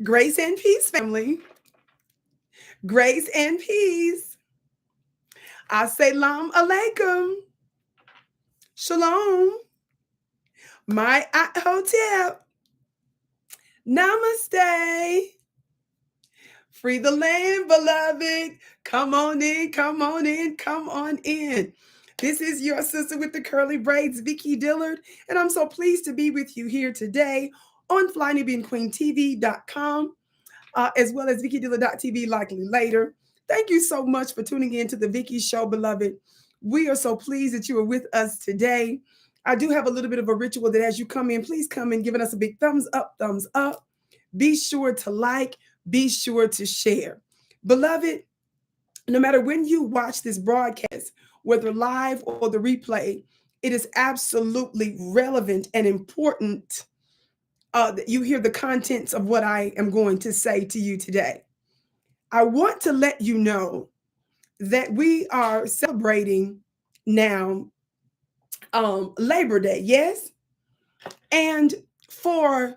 Grace and peace, family. Grace and peace. Assalamu alaikum. Shalom. My hotel. Namaste. Free the land, beloved. Come on in, come on in, come on in. This is your sister with the curly braids, Vicki Dillard, and I'm so pleased to be with you here today on FlyNubianQueenTV.com. As well as VickiDillard.tv likely later. Thank you so much for tuning in to the Vicki Show, beloved. We are so pleased that you are with us today. I do have a little bit of a ritual that as you come in, please come in giving us a big thumbs up, thumbs up. Be sure to like, be sure to share. Beloved, no matter when you watch this broadcast, whether live or the replay, it is absolutely relevant and important that you hear the contents of what I am going to say to you today. I want to let you know that we are celebrating now Labor Day, yes? And for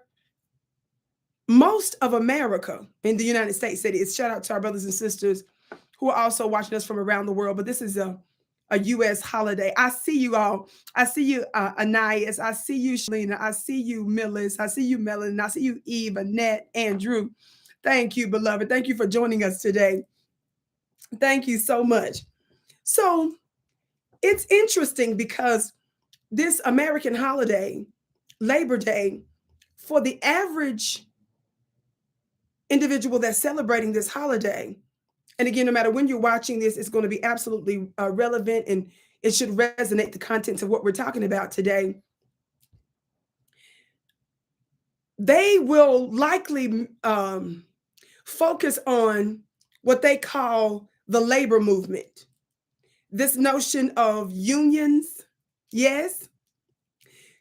most of America in the United States, it's shout out to our brothers and sisters who are also watching us from around the world, but this is a U.S. holiday. I see you all. I see you, Anais. I see you, Shalina. I see you, Millis. I see you, Melanie. I see you, Eve, Annette, Andrew. Thank you, beloved. Thank you for joining us today. Thank you so much. So it's interesting because this American holiday, Labor Day, for the average individual that's celebrating this holiday, and again, no matter when you're watching this, it's going to be absolutely relevant and it should resonate the contents of what we're talking about today. They will likely focus on what they call the labor movement. This notion of unions, yes.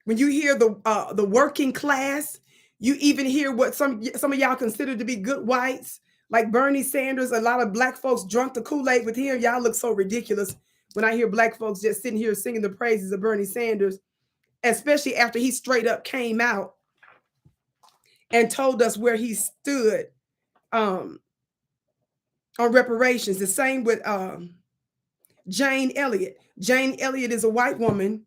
When you hear the working class, you even hear what some of y'all consider to be good whites, like Bernie Sanders. A lot of black folks drunk the Kool-Aid with him. Y'all look so ridiculous when I hear black folks just sitting here singing the praises of Bernie Sanders, especially after he straight up came out and told us where he stood on reparations. The same with Jane Elliott. Jane Elliott is a white woman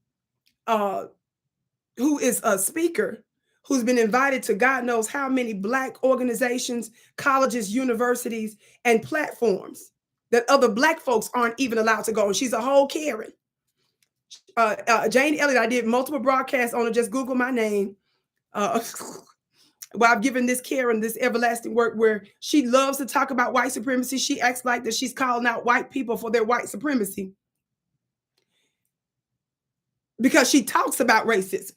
who is a speaker who's been invited to God knows how many black organizations, colleges, universities, and platforms that other black folks aren't even allowed to go. And she's a whole Karen. Jane Elliott, I did multiple broadcasts on her. Just Google my name. Well, I've given this Karen this everlasting work where she loves to talk about white supremacy. She acts like that she's calling out white people for their white supremacy because she talks about racism.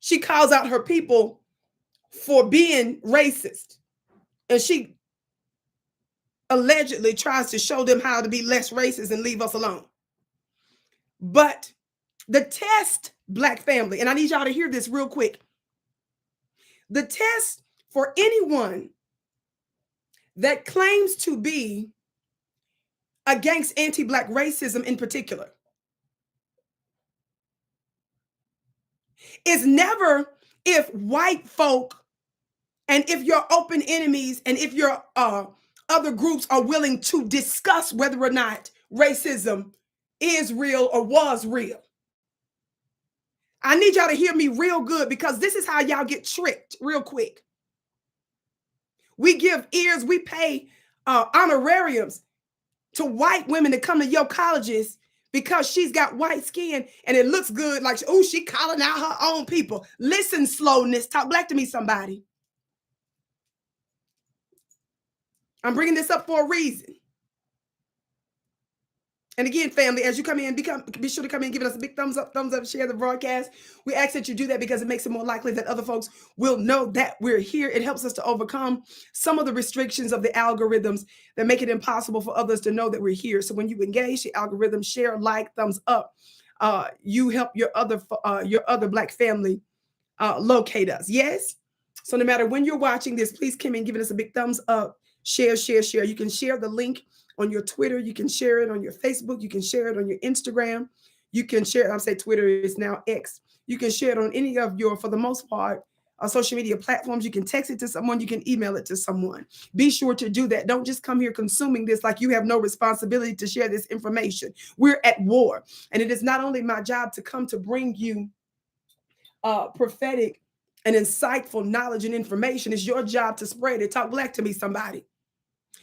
She calls out her people for being racist. And she allegedly tries to show them how to be less racist and leave us alone. But the test, black family, and I need y'all to hear this real quick. The test for anyone that claims to be against anti-black racism in particular is never if white folk and if your open enemies and if your other groups are willing to discuss whether or not racism is real or was real. I need y'all to hear me real good because this is how y'all get tricked real quick. We give ears, we pay honorariums to white women to come to your colleges because she's got white skin and it looks good, like, oh, she calling out her own people. Listen, slowness, talk black to me, somebody. I'm bringing this up for a reason. And again, family, as you come in, be sure to come in, give us a big thumbs up, share the broadcast. We ask that you do that because it makes it more likely that other folks will know that we're here. It helps us to overcome some of the restrictions of the algorithms that make it impossible for others to know that we're here. So when you engage the algorithm, share, like, thumbs up, you help your other black family locate us. Yes? So no matter when you're watching this, please come in, give us a big thumbs up, share. You can share the link on your Twitter, you can share it on your Facebook, you can share it on your Instagram, you can share it, I'll say Twitter is now X. You can share it on any of your, for the most part, social media platforms. You can text it to someone. You can email it to someone. Be sure to do that. Don't just come here consuming this like you have no responsibility to share this information. We're at war. And it is not only my job to come to bring you prophetic and insightful knowledge and information. It's your job to spread it. Talk black to me, somebody.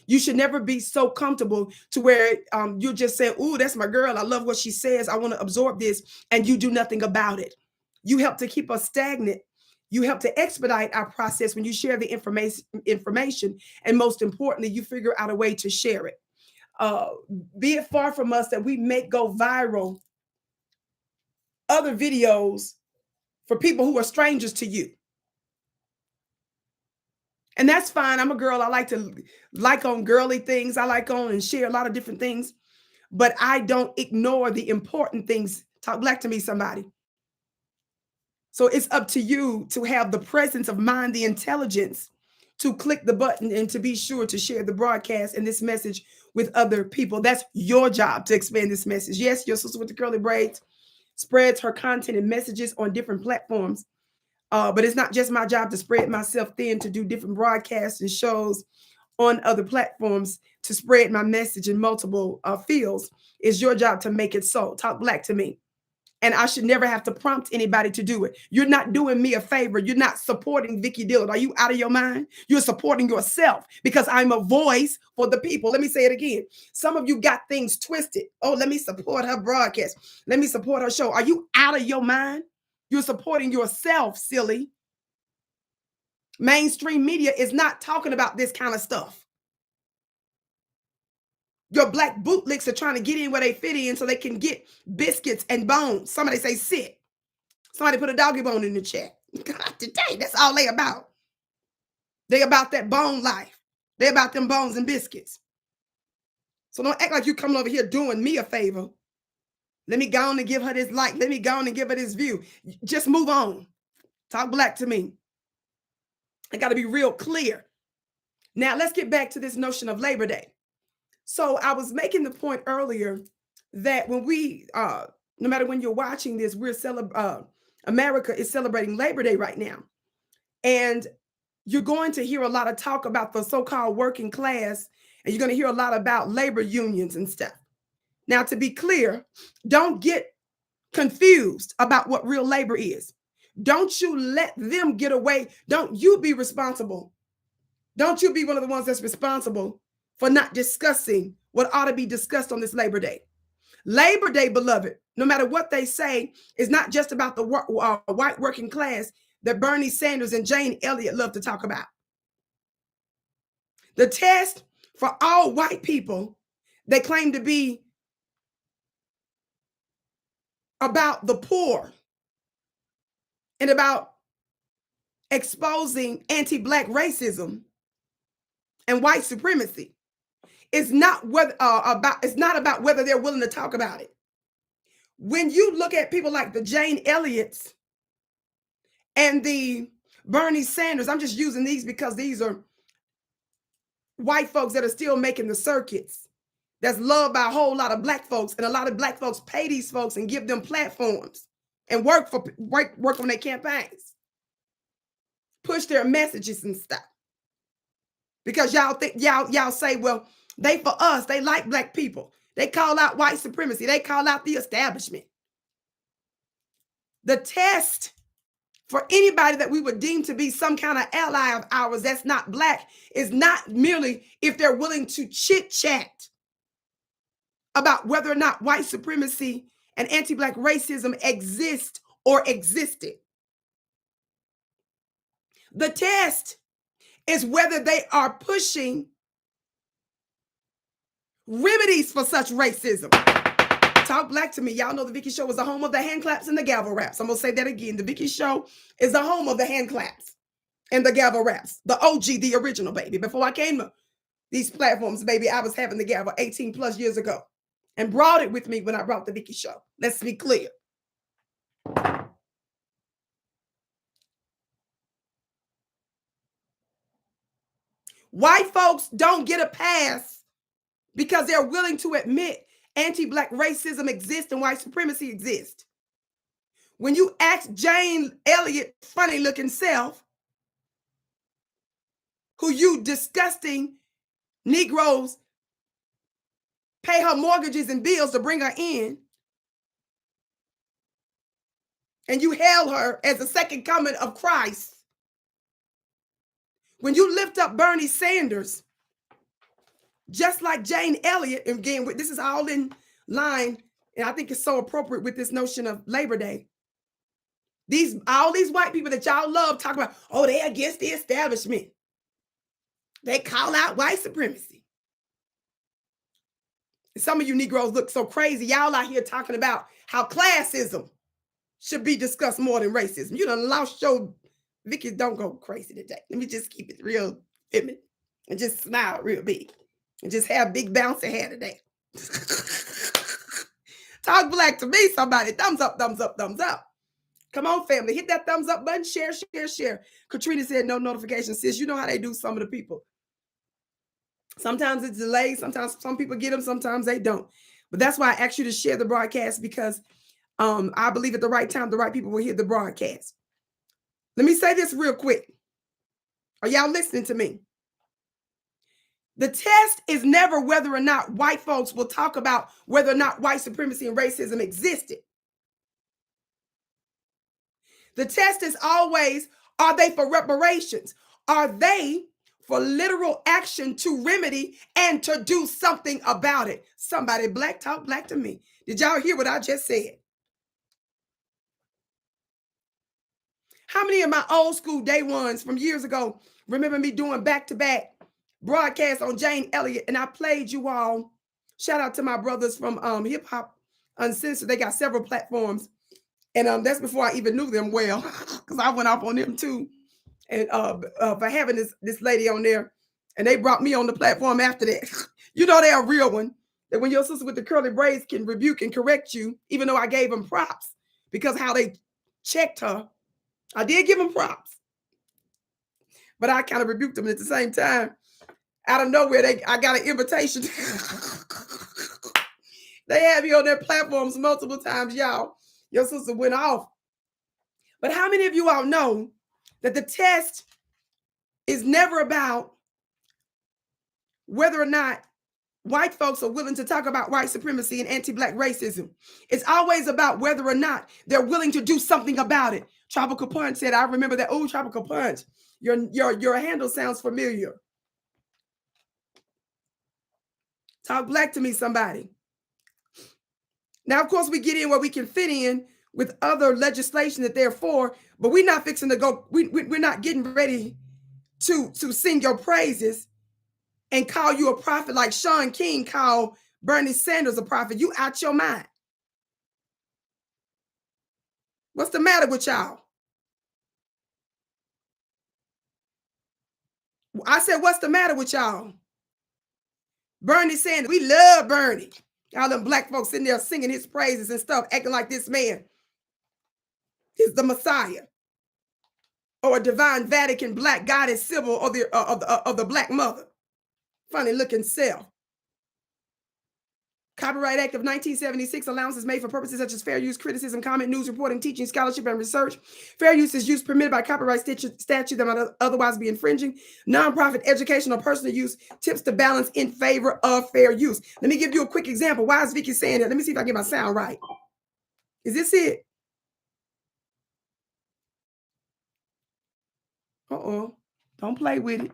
You should never be so comfortable to where you're just saying, "Ooh, that's my girl. I love what she says. I want to absorb this," and you do nothing about it. You help to keep us stagnant. You help to expedite our process when you share the information, and most importantly, you figure out a way to share it. Be it far from us that we make go viral other videos for people who are strangers to you. And that's fine. I'm a girl. I like to like on girly things. I like on and share a lot of different things, but I don't ignore the important things. Talk black to me, somebody. So it's up to you to have the presence of mind, the intelligence to click the button and to be sure to share the broadcast and this message with other people. That's your job to expand this message. Yes, your sister with the curly braids spreads her content and messages on different platforms. But it's not just my job to spread myself thin, to do different broadcasts and shows on other platforms, to spread my message in multiple fields. It's your job to make it so. Talk black to me. And I should never have to prompt anybody to do it. You're not doing me a favor. You're not supporting Vicki Dillard. Are you out of your mind? You're supporting yourself, because I'm a voice for the people. Let me say it again. Some of you got things twisted. Oh, let me support her broadcast. Let me support her show. Are you out of your mind? You're supporting yourself, silly. Mainstream media is not talking about this kind of stuff. Your black bootlicks are trying to get in where they fit in so they can get biscuits and bones. Somebody say sit. Somebody put a doggy bone in the chat. God, today, that's all they about. They about that bone life. They about them bones and biscuits. So don't act like you coming over here doing me a favor. Let me go on and give her this like. Let me go on and give her this view. Just move on. Talk black to me. I got to be real clear. Now, let's get back to this notion of Labor Day. So I was making the point earlier that when we, no matter when you're watching this, America is celebrating Labor Day right now. And you're going to hear a lot of talk about the so-called working class, and you're going to hear a lot about labor unions and stuff. Now, to be clear, don't get confused about what real labor is. Don't you let them get away. Don't you be responsible. Don't you be one of the ones that's responsible for not discussing what ought to be discussed on this Labor Day. Labor Day, beloved, no matter what they say, is not just about the white working class that Bernie Sanders and Jane Elliott love to talk about. The test for all white people that claim to be about the poor and about exposing anti-black racism and white supremacy is not it's not about whether they're willing to talk about it. When you look at people like the Jane Elliott's and the Bernie Sanders, I'm just using these because these are white folks that are still making the circuits, that's loved by a whole lot of black folks, and a lot of black folks pay these folks and give them platforms and work on their campaigns, push their messages and stuff. Because y'all think y'all say, well, they for us, they like black people. They call out white supremacy. They call out the establishment. The test for anybody that we would deem to be some kind of ally of ours that's not black is not merely if they're willing to chit-chat about whether or not white supremacy and anti-black racism exist or existed. The test is whether they are pushing remedies for such racism. Talk black to me. Y'all know the Vicki Show is the home of the hand claps and the gavel raps. I'm going to say that again. The Vicki Show is the home of the hand claps and the gavel raps. The OG, the original, baby. Before I came to these platforms, baby, I was having the gavel 18 plus years ago and brought it with me when I brought the Vicki Show. Let's be clear. White folks don't get a pass because they're willing to admit anti-black racism exists and white supremacy exists. When you ask Jane Elliott's funny looking self who you disgusting Negroes pay her mortgages and bills to bring her in, and you hail her as the second coming of Christ. When you lift up Bernie Sanders, just like Jane Elliott, and again, this is all in line, and I think it's so appropriate with this notion of Labor Day. All these white people that y'all love talk about, oh, they're against the establishment. They call out white supremacy. And some of you Negroes look so crazy. Y'all out here talking about how classism should be discussed more than racism. You done lost your Vicki. Don't go crazy today. Let me just keep it real feminine and just smile real big and just have big bouncy hair today. Talk black to me, somebody. Thumbs up, thumbs up, thumbs up. Come on, family. Hit that thumbs up button. Share, share, share. Katrina said no notifications. Sis, you know how they do some of the people. Sometimes it's delayed. Sometimes some people get them. Sometimes they don't. But that's why I asked you to share the broadcast, because I believe at the right time, the right people will hear the broadcast. Let me say this real quick. Are y'all listening to me? The test is never whether or not white folks will talk about whether or not white supremacy and racism existed. The test is always, are they for reparations? Are they for literal action to remedy and to do something about it? Somebody black talk black to me. Did y'all hear what I just said? How many of my old school day ones from years ago remember me doing back-to-back broadcasts on Jane Elliott? And I played you all. Shout out to my brothers from Hip Hop Uncensored. They got several platforms. And that's before I even knew them well, because I went off on them too. And for having this lady on there. And they brought me on the platform after that. You know they're a real one. That when your sister with the curly braids can rebuke and correct you, even though I gave them props, because how they checked her. I did give them props. But I kind of rebuked them at the same time. Out of nowhere, I got an invitation. They have you on their platforms multiple times, y'all. Your sister went off. But how many of you all know that the test is never about whether or not white folks are willing to talk about white supremacy and anti-black racism? It's always about whether or not they're willing to do something about it. Tropical Punch said, I remember that. Oh, Tropical Punch, your handle sounds familiar. Talk black to me, somebody. Now, of course, we get in where we can fit in with other legislation that they're for, but we're not fixing to go. We're not getting ready to sing your praises and call you a prophet like Sean King called Bernie Sanders a prophet. You out your mind. What's the matter with y'all? I said, what's the matter with y'all? Bernie Sanders, we love Bernie. All them black folks sitting there singing his praises and stuff, acting like this man is the Messiah or a divine Vatican black goddess symbol of the black mother. Funny looking self. Copyright Act of 1976, allowances made for purposes such as fair use, criticism, comment, news reporting, teaching, scholarship, and research. Fair use is use permitted by copyright statute that might otherwise be infringing. Nonprofit, educational, personal use tips to balance in favor of fair use. Let me give you a quick example. Why is Vicki saying that? Let me see if I get my sound right. Is this it? Uh-oh. Don't play with it.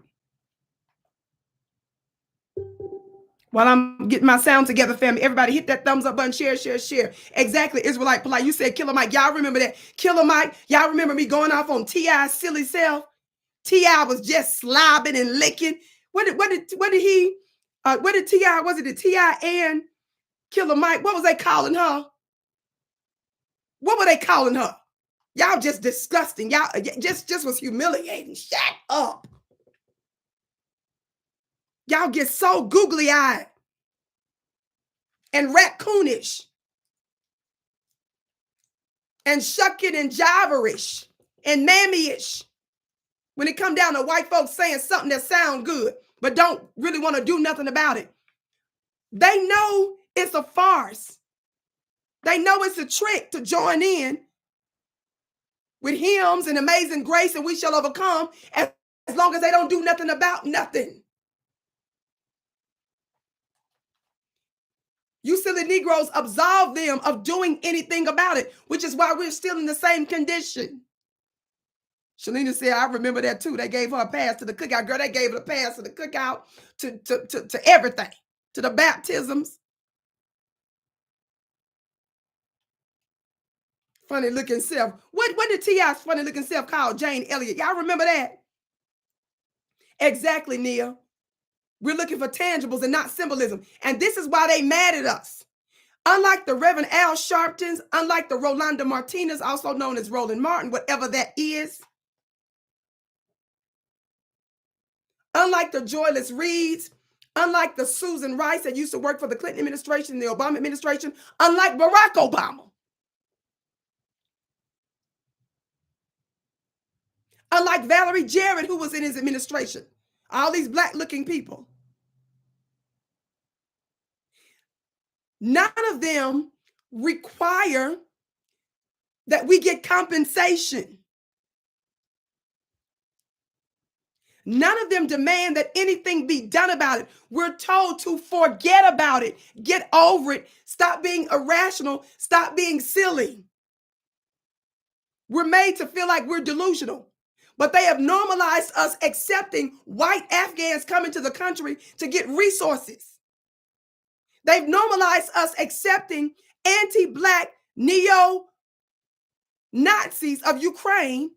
While I'm getting my sound together, family, everybody hit that thumbs up button, share, share, share. Exactly, Israelite Polite. You said Killer Mike. Y'all remember that? Killer Mike, y'all remember me going off on T.I.'s silly self? T.I. was just slobbing and licking. What did T.I., was it the T.I. and Killer Mike? What was they calling her? What were they calling her? Y'all just disgusting. Y'all just was humiliating. Shut up. Y'all get so googly-eyed and raccoonish and shucking and jiverish and mammy-ish when it come down to white folks saying something that sound good but don't really want to do nothing about it. They know it's a farce. They know it's a trick to join in with hymns and amazing grace and we shall overcome as as long as they don't do nothing about nothing. You silly Negroes absolve them of doing anything about it, which is why we're still in the same condition. Shalina said, I remember that too. They gave her a pass to the cookout. Girl, they gave her a pass to the cookout, to everything, to the baptisms. Funny looking self. What did T.I.'s funny looking self call Jane Elliott? Y'all remember that? Exactly, Nia. We're looking for tangibles and not symbolism. And this is why they mad at us. Unlike the Reverend Al Sharptons, unlike the Rolanda Martinez, also known as Roland Martin, whatever that is, unlike the Joyless Reeds, unlike the Susan Rice that used to work for the Clinton administration, the Obama administration, unlike Barack Obama, unlike Valerie Jarrett, who was in his administration, all these black-looking people, none of them require that we get compensation. None of them demand that anything be done about it. We're told to forget about it, get over it, stop being irrational, stop being silly. We're made to feel like we're delusional, but they have normalized us accepting white Afghans coming to the country to get resources. They've normalized us accepting anti-black neo-Nazis of Ukraine,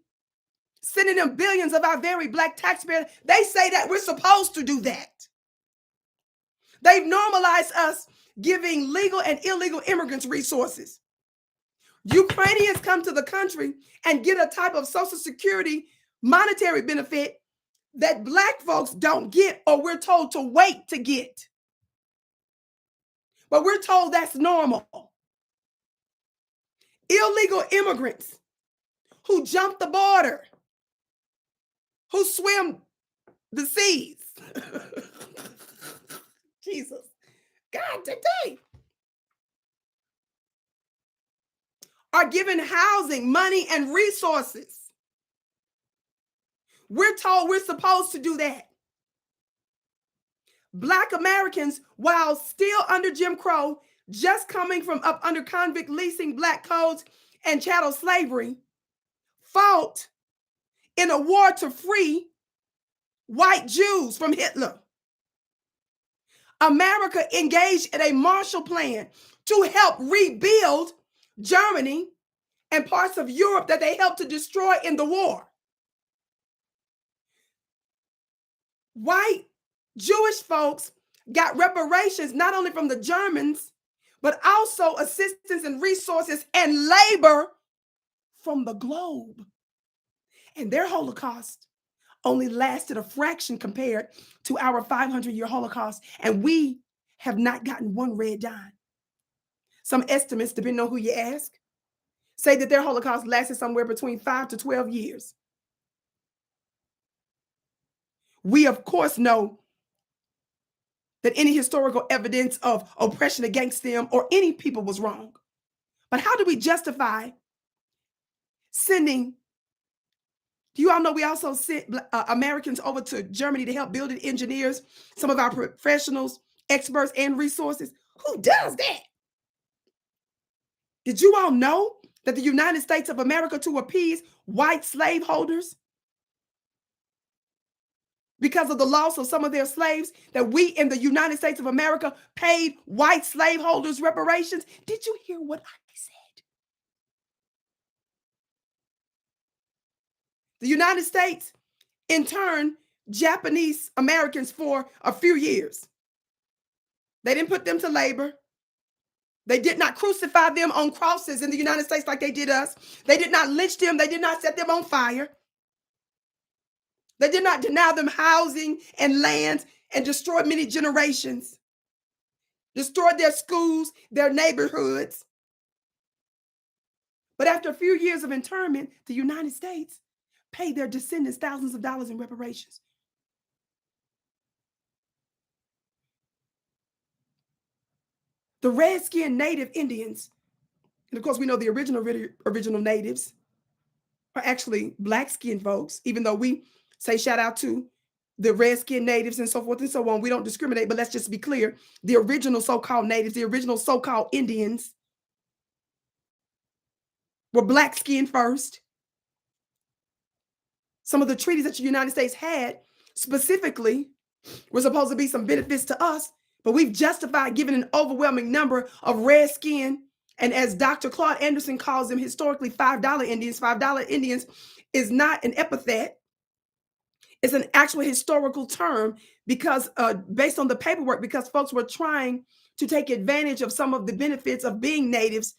sending them billions of our very black taxpayers. They say that we're supposed to do that. They've normalized us giving legal and illegal immigrants resources. Ukrainians come to the country and get a type of Social Security monetary benefit that black folks don't get, or we're told to wait to get. But we're told that's normal. Illegal immigrants who jump the border, who swim the seas. Jesus, God, today are given housing, money, and resources. We're told we're supposed to do that. Black Americans, while still under Jim Crow, just coming from up under convict leasing, black codes, and chattel slavery, fought in a war to free white Jews from Hitler. America engaged in a Marshall Plan to help rebuild Germany and parts of Europe that they helped to destroy in the war. White Jewish folks got reparations not only from the Germans, but also assistance and resources and labor from the globe. And their Holocaust only lasted a fraction compared to our 500-year Holocaust. And we have not gotten one red dime. Some estimates, depending on who you ask, say that their Holocaust lasted somewhere between 5 to 12 years. We, of course, know that any historical evidence of oppression against them or any people was wrong. But how do we justify sending? Do you all know we also sent Americans over to Germany to help build it, engineers, some of our professionals, experts, and resources? Who does that? Did you all know that the United States of America, to appease white slaveholders, because of the loss of some of their slaves, that we in the United States of America paid white slaveholders reparations? Did you hear what I said? The United States interned Japanese Americans for a few years. They didn't put them to labor. They did not crucify them on crosses in the United States like they did us. They did not lynch them. They did not set them on fire. They did not deny them housing and lands and destroyed many generations, destroyed their schools, their neighborhoods. But after a few years of internment, the United States paid their descendants thousands of dollars in reparations. The red-skinned native Indians, and of course we know the original natives are actually black-skinned folks, even though we Say shout out to the red-skinned natives and so forth and so on. We don't discriminate, but let's just be clear. The original so-called natives, the original so-called Indians were black skinned first. Some of the treaties that the United States had specifically were supposed to be some benefits to us, but we've justified giving an overwhelming number of red skin. And as Dr. Claude Anderson calls them historically, $5 Indians. $5 Indians is not an epithet. It's an actual historical term because based on the paperwork, because folks were trying to take advantage of some of the benefits of being natives.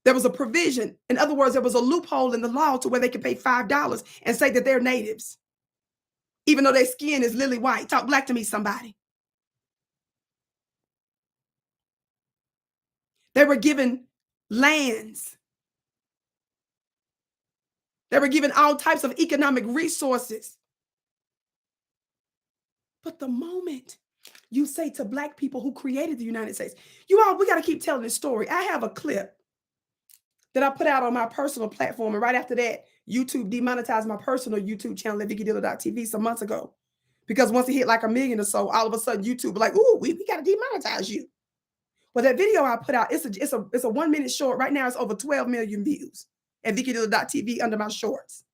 There was a provision. In other words, there was a loophole in the law to where they could pay $5 and say that they're natives, even though their skin is lily white. Talk black to me, somebody. They were given lands. They were given all types of economic resources. But the moment you say to black people who created the United States, you all, we got to keep telling this story. I have a clip that I put out on my personal platform. And right after that, YouTube demonetized my personal YouTube channel at VickiDillard.tv some months ago. Because once it hit like 1 million or so, all of a sudden YouTube was like, ooh, we got to demonetize you. Well, that video I put out, it's a 1 minute short. Right now it's over 12 million views at VickiDillard.tv under my shorts.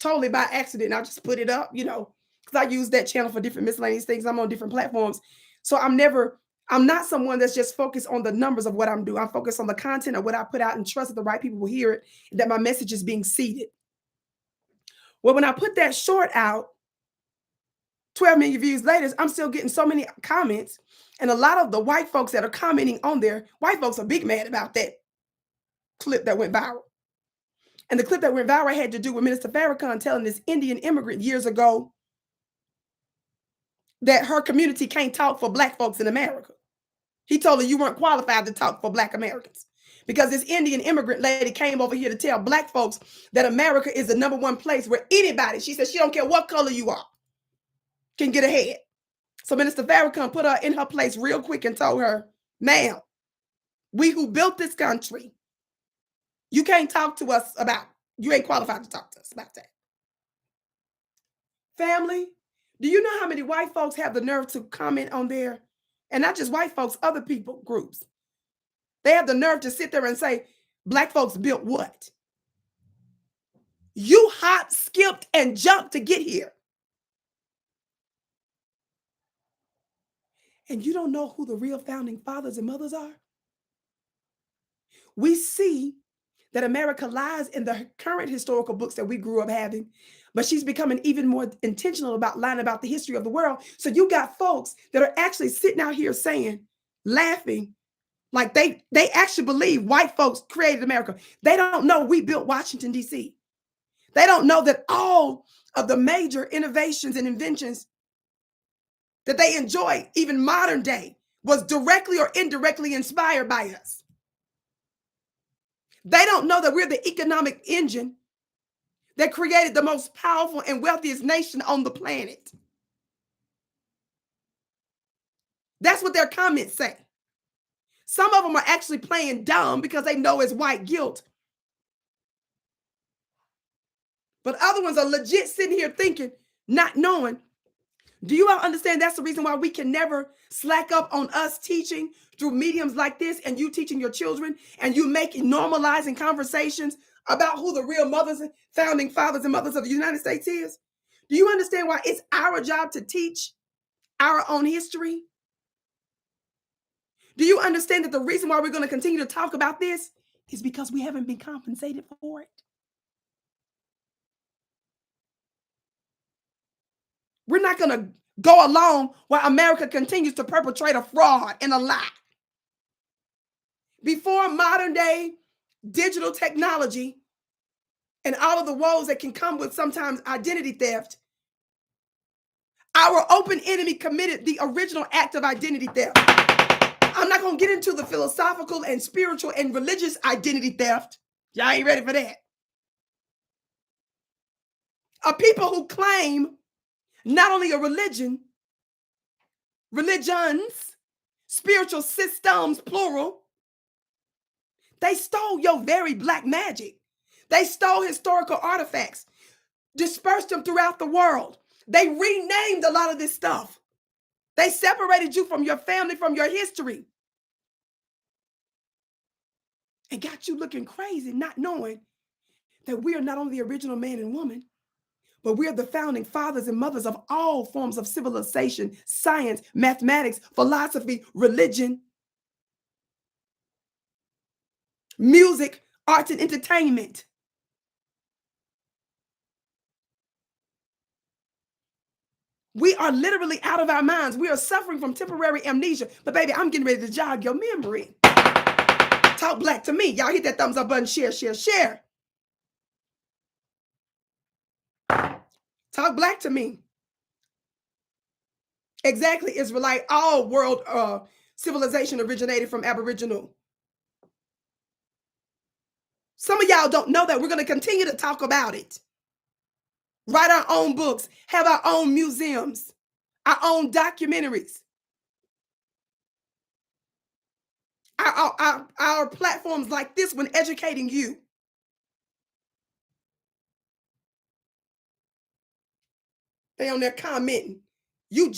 Totally by accident. I just put it up, because I use that channel for different miscellaneous things. I'm on different platforms. So I'm not someone that's just focused on the numbers of what I'm doing. I'm focused on the content of what I put out and trust that the right people will hear it, that my message is being seeded. Well, when I put that short out, 12 million views later, I'm still getting so many comments. And a lot of the white folks that are commenting on there, white folks are big mad about that clip that went viral. And the clip that went viral had to do with Minister Farrakhan telling this Indian immigrant years ago that her community can't talk for black folks in America. He told her you weren't qualified to talk for black Americans because this Indian immigrant lady came over here to tell black folks that America is the #1 place where anybody, she said she don't care what color you are, can get ahead. So Minister Farrakhan put her in her place real quick and told her, ma'am, we who built this country, you can't talk to us about, you ain't qualified to talk to us about that. Family, do you know how many white folks have the nerve to comment on there? And not just white folks, other people, groups. They have the nerve to sit there and say, black folks built what? You hopped, skipped, and jumped to get here. And you don't know who the real founding fathers and mothers are? We see that America lies in the current historical books that we grew up having, but she's becoming even more intentional about lying about the history of the world. So you got folks that are actually sitting out here saying, laughing, like they actually believe white folks created America. They don't know we built Washington, D.C. They don't know that all of the major innovations and inventions that they enjoy, even modern day, was directly or indirectly inspired by us. They don't know that we're the economic engine that created the most powerful and wealthiest nation on the planet. That's what their comments say. Some of them are actually playing dumb because they know it's white guilt. But other ones are legit sitting here thinking, not knowing. Do you all understand that's the reason why we can never slack up on us teaching through mediums like this and you teaching your children and you making normalizing conversations about who the real mothers and founding fathers and mothers of the United States is? Do you understand why it's our job to teach our own history? Do you understand that the reason why we're going to continue to talk about this is because we haven't been compensated for it? We're not going to go along while America continues to perpetrate a fraud and a lie. Before modern day digital technology and all of the woes that can come with sometimes identity theft, our open enemy committed the original act of identity theft. I'm not going to get into the philosophical and spiritual and religious identity theft. Y'all ain't ready for that. A people who claim not only a religion, religions, spiritual systems, plural, they stole your very black magic. They stole historical artifacts. dispersed them throughout the world. They renamed a lot of this stuff. They separated you from your family, from your history, and got you looking crazy, not knowing that we are not only the original man and woman, but we are the founding fathers and mothers of all forms of civilization, science, mathematics, philosophy, religion, music, arts, and entertainment. We are literally out of our minds. We are suffering from temporary amnesia. But baby, I'm getting ready to jog your memory. Talk black to me. Y'all hit that thumbs up button. Share, share, share. Talk black to me. Exactly, Israelite. All world civilization originated from Aboriginal. Some of y'all don't know that. We're going to continue to talk about it. Write our own books, have our own museums, our own documentaries. Our platforms like this one educating you. They on there commenting. You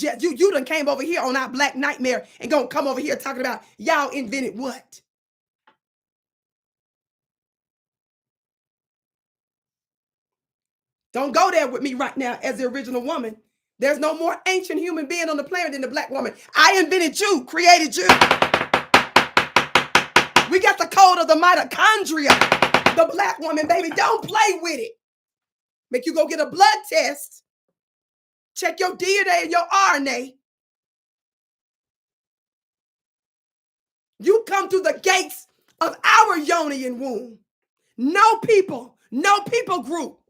done came over here on our Black Nightmare and gonna come over here talking about y'all invented what? Don't go there with me right now as the original woman. There's no more ancient human being on the planet than the Black woman. I invented you, created you. We got the code of the mitochondria. The Black woman, baby, don't play with it. Make you go get a blood test. Check your DNA and your RNA. You come through the gates of our yoni and womb. No people group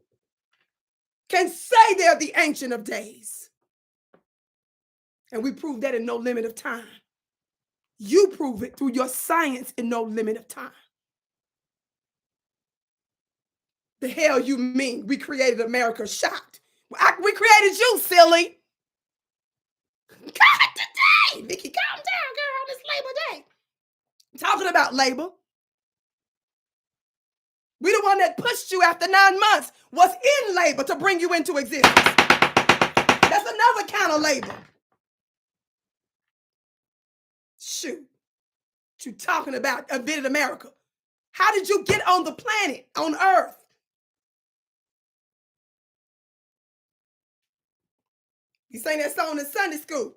can say they're the Ancient of Days. And we prove that in no limit of time. You prove it through your science in no limit of time. The hell you mean we created America? Shocked. We created you, silly. God today. Vicki, calm down, girl, on this Labor Day. Talking about labor. We the one that pushed you after 9 months was in labor to bring you into existence. That's another kind of labor. Shoot. What you talking about? Invented America. How did you get on the planet, on Earth? You sang that song in Sunday school.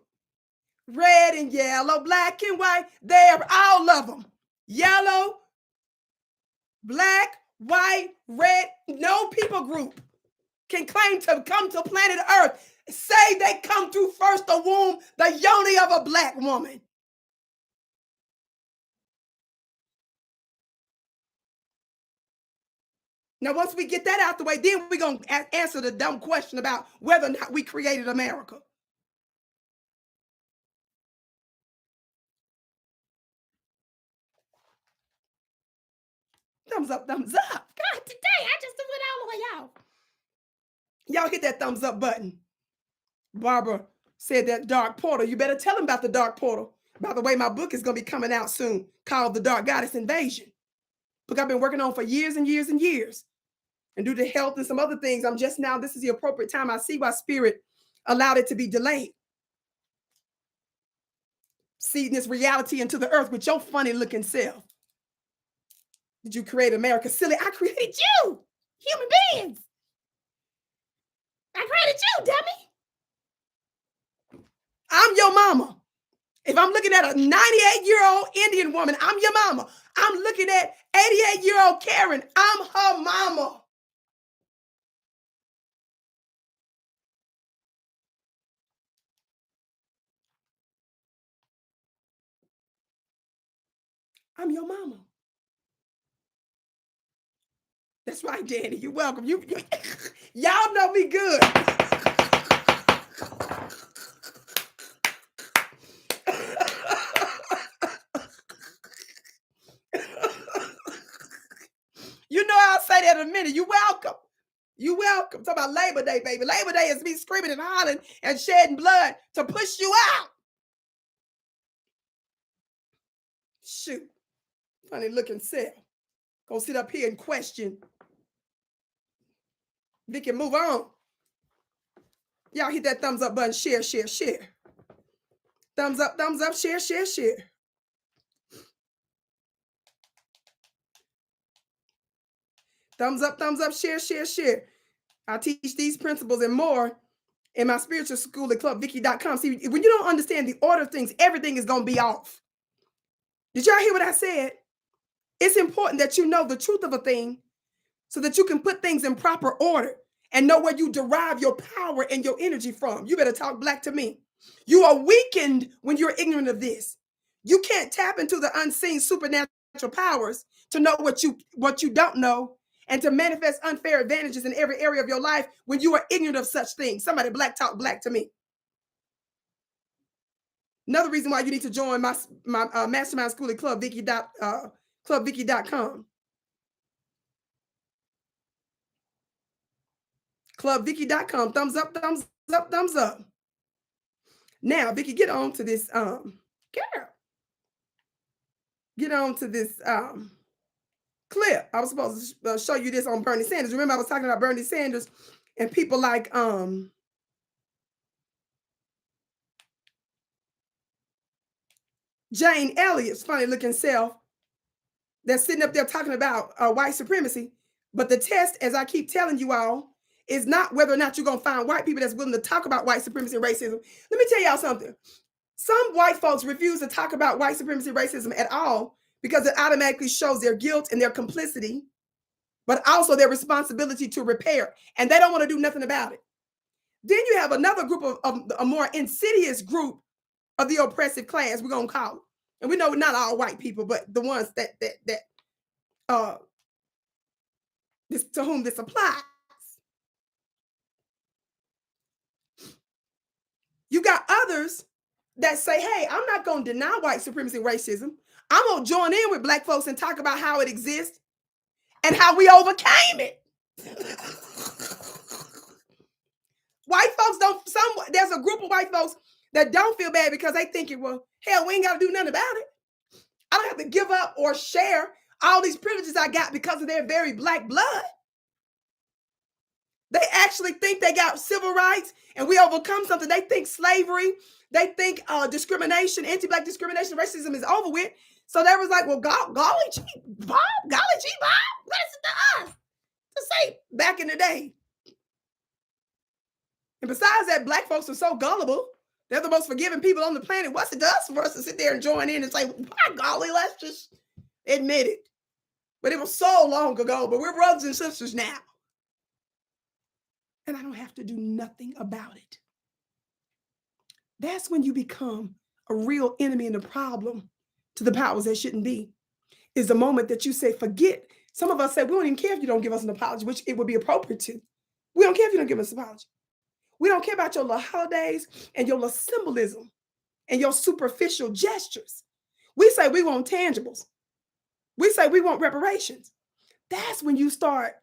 Red and yellow, black and white, they're all of them. Yellow, black, white, red, no people group can claim to come to planet Earth, say they come through first the womb, the yoni of a Black woman. Now, once we get that out the way, then we're going to answer the dumb question about whether or not we created America. Thumbs up, thumbs up. God, today I just went all the way out. Y'all hit that thumbs up button. Barbara said that dark portal. You better tell them about the dark portal. By the way, my book is going to be coming out soon called The Dark Goddess Invasion. Book I've been working on for years and years and years. And due to health and some other things, I'm just now, this is the appropriate time. I see why Spirit allowed it to be delayed. Seeding this reality into the earth with your funny looking self. Did you create America? Silly, I created you, human beings. I created you, dummy. I'm your mama. If I'm looking at a 98-year-old Indian woman, I'm your mama. I'm looking at 88-year-old Karen, I'm her mama. I'm your mama. That's right, Danny. You're welcome. Y'all know me good. You know I'll say that in a minute. You're welcome. You're welcome. Talk about Labor Day, baby. Labor Day is me screaming and hollering and shedding blood to push you out. Shoot. Funny looking self. Gonna sit up here and question Vicki, move on. Y'all hit that thumbs up button. Share, share, share. Thumbs up, share, share, share. Thumbs up, share, share, share. I teach these principles and more in my spiritual school at OPWVICKI.com. See, when you don't understand the order of things, everything is going to be off. Did y'all hear what I said? It's important that you know the truth of a thing so that you can put things in proper order and know where you derive your power and your energy from. You better talk black to me. You are weakened when you're ignorant of this. You can't tap into the unseen supernatural powers to know what you don't know and to manifest unfair advantages in every area of your life when you are ignorant of such things. Somebody black talk black to me. Another reason why you need to join my mastermind school at OPWVICKI.com. OPWVICKI.com. Thumbs up, thumbs up, thumbs up. Now, Vicki, get on to this. Girl, get on to this clip. I was supposed to show you this on Bernie Sanders. Remember, I was talking about Bernie Sanders and people like Jane Elliott's funny looking self that's sitting up there talking about white supremacy. But the test, as I keep telling you all, is not whether or not you're going to find white people that's willing to talk about white supremacy and racism. Let me tell y'all something. Some white folks refuse to talk about white supremacy and racism at all because it automatically shows their guilt and their complicity, but also their responsibility to repair. And they don't want to do nothing about it. Then you have another group of a more insidious group of the oppressive class, we're going to call it. And we know not all white people, but the ones that to whom this applies. You got others that say, hey, I'm not going to deny white supremacy and racism. I'm going to join in with black folks and talk about how it exists and how we overcame it. White folks there's a group of white folks that don't feel bad because they thinking, well, hell, we ain't got to do nothing about it. I don't have to give up or share all these privileges I got because of their very black blood. They actually think they got civil rights and we overcome something. They think slavery, they think discrimination, anti-black discrimination, racism is over with. So they was like, well, golly gee, Bob, what is it to us to say back in the day? And besides that, black folks are so gullible. They're the most forgiving people on the planet. What's it to us for us to sit there and join in and say, by golly, let's just admit it. But it was so long ago, but we're brothers and sisters now. And I don't have to do nothing about it. That's when you become a real enemy and a problem to the powers that shouldn't be. Is the moment that you say, forget. Some of us say, we don't even care if you don't give us an apology, which it would be appropriate to. We don't care if you don't give us an apology. We don't care about your little holidays and your little symbolism and your superficial gestures. We say we want tangibles. We say we want reparations. That's when you start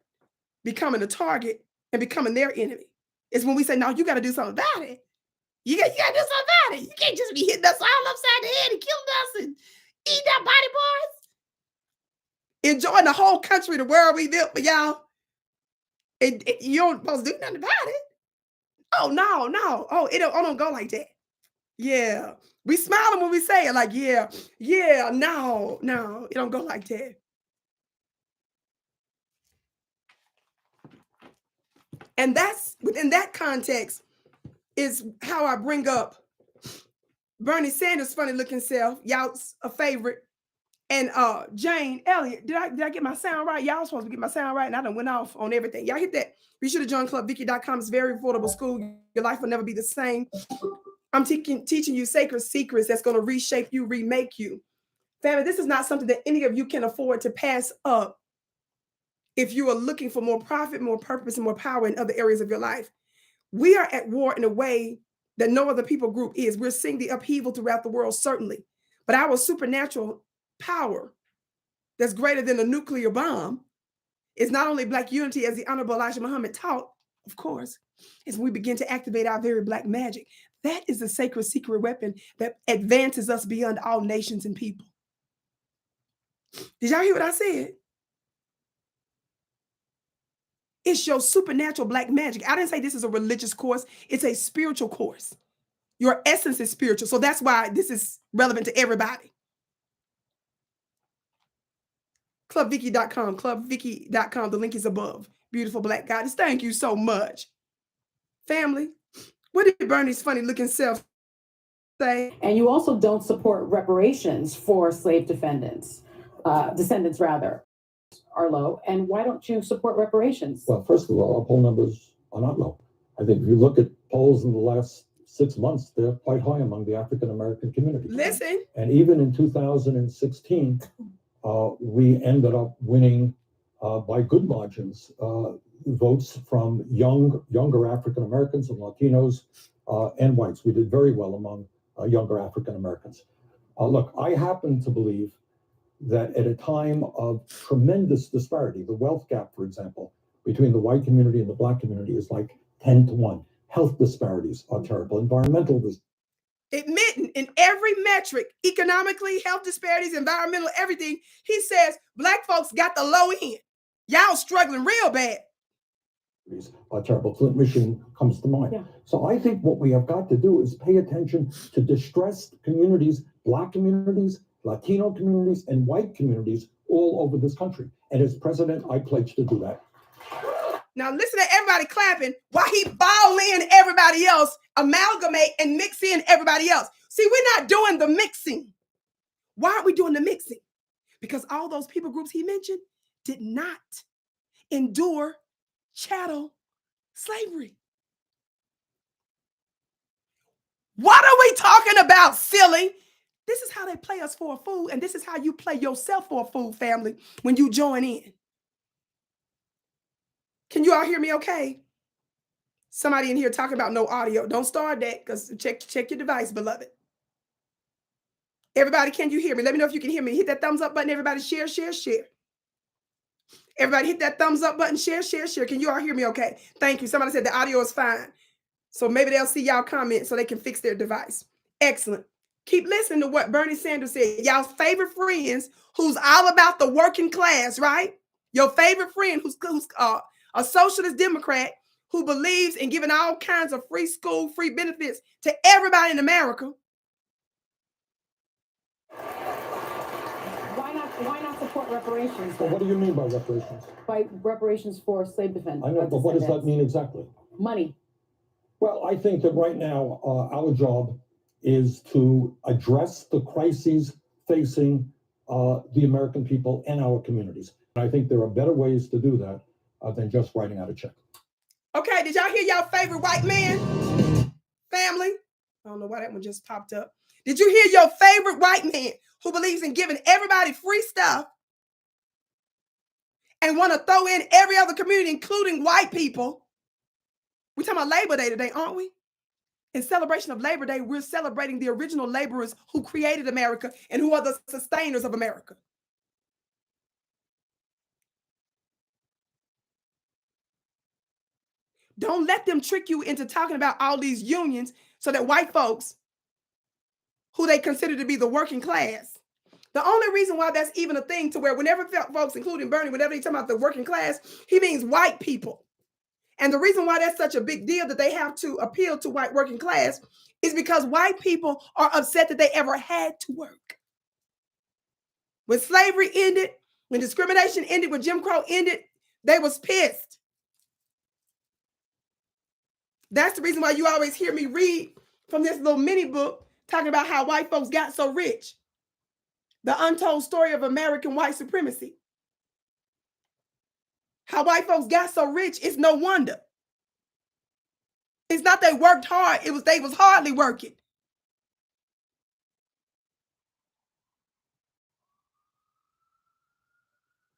becoming a target and becoming their enemy. It's when we say, no, you got to do something about it. You got to do something about it. You can't just be hitting us all upside the head and killing us and eating our body parts. Enjoying the whole country, the world we built for y'all. And you don't supposed to do nothing about it. Oh, no. Oh, it don't go like that. Yeah. We smiling when we say it like, yeah, no, it don't go like that. And that's within that context is how I bring up Bernie Sanders' funny looking self, y'all's a favorite, and Jane Elliott. Did I get my sound right? Y'all supposed to get my sound right, and I done went off on everything. Y'all hit that. Be sure to join OPWVICKI.com. It's a very affordable school. Your life will never be the same. I'm teaching you sacred secrets that's going to reshape you, remake you. Family, this is not something that any of you can afford to pass up if you are looking for more profit, more purpose, and more power in other areas of your life. We are at war in a way that no other people group is. We're seeing the upheaval throughout the world, certainly. But our supernatural power that's greater than a nuclear bomb is not only Black unity, as the Honorable Elijah Muhammad taught, of course, is when we begin to activate our very Black magic. That is the sacred secret weapon that advances us beyond all nations and people. Did y'all hear what I said? It's your supernatural black magic. I didn't say this is a religious course. It's a spiritual course. Your essence is spiritual. So that's why this is relevant to everybody. ClubVicki.com, ClubVicki.com. The link is above. Beautiful black goddess. Thank you so much. Family, what did Bernie's funny looking self say? And you also don't support reparations for slave descendants rather, are low. And why don't you support reparations? Well, first of all, our poll numbers are not low. I think if you look at polls in the last 6 months, they're quite high among the African-American community. Listen. And even in 2016, we ended up winning by good margins votes from younger African-Americans and Latinos and whites. We did very well among younger African-Americans. Look, I happen to believe that at a time of tremendous disparity, the wealth gap, for example, between the white community and the black community is like 10 to 1. Health disparities are terrible. Environmental disparities. Admitting in every metric, economically, health disparities, environmental, everything, he says black folks got the low end. Y'all struggling real bad. Are terrible. Flint, Michigan comes to mind. Yeah. So I think what we have got to do is pay attention to distressed communities, black communities, Latino communities, and white communities all over this country. And as president, I pledge to do that. Now listen to everybody clapping while he ball in everybody else, amalgamate and mix in everybody else. See, we're not doing the mixing. Why aren't we doing the mixing? Because all those people groups he mentioned did not endure chattel slavery. What are we talking about, silly? This is how they play us for a fool, and this is how you play yourself for a fool, family, when you join in. Can you all hear me okay? Somebody in here talking about no audio. Don't start that, because check your device, beloved. Everybody, can you hear me? Let me know if you can hear me. Hit that thumbs up button. Everybody share, share, share. Everybody hit that thumbs up button. Share, share, share. Can you all hear me okay? Thank you. Somebody said the audio is fine. So maybe they'll see y'all comment so they can fix their device. Excellent. Keep listening to what Bernie Sanders said. Y'all's favorite friends who's all about the working class, right? Your favorite friend who's a socialist Democrat who believes in giving all kinds of free school, free benefits to everybody in America. Why not support reparations? Well, what do you mean by reparations? By reparations for slave defendants. I know, but what does that mean exactly? Money. Well, I think that right now our job is to address the crises facing the American people and our communities. And I think there are better ways to do that than just writing out a check. Okay, did y'all hear y'all favorite white man? Family? I don't know why that one just popped up. Did you hear your favorite white man who believes in giving everybody free stuff and want to throw in every other community, including white people? We're talking about Labor Day today, aren't we? In celebration of Labor Day, we're celebrating the original laborers who created America and who are the sustainers of America. Don't let them trick you into talking about all these unions so that white folks, who they consider to be the working class, the only reason why that's even a thing to where whenever folks, including Bernie, whenever they talk about the working class, he means white people. And the reason why that's such a big deal that they have to appeal to white working class is because white people are upset that they ever had to work. When slavery ended, when discrimination ended, when Jim Crow ended, they was pissed. That's the reason why you always hear me read from this little mini book talking about how white folks got so rich. The untold story of American white supremacy. How white folks got so rich, it's no wonder. It's not they worked hard, it was they was hardly working.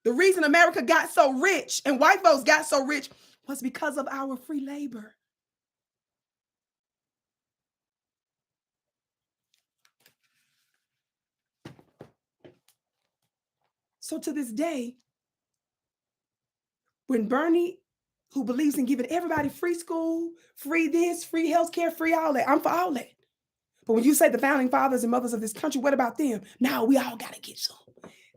The reason America got so rich and white folks got so rich was because of our free labor. So to this day, when Bernie, who believes in giving everybody free school, free this, free healthcare, free all that, I'm for all that. But when you say the founding fathers and mothers of this country, what about them? No, we all got to get some.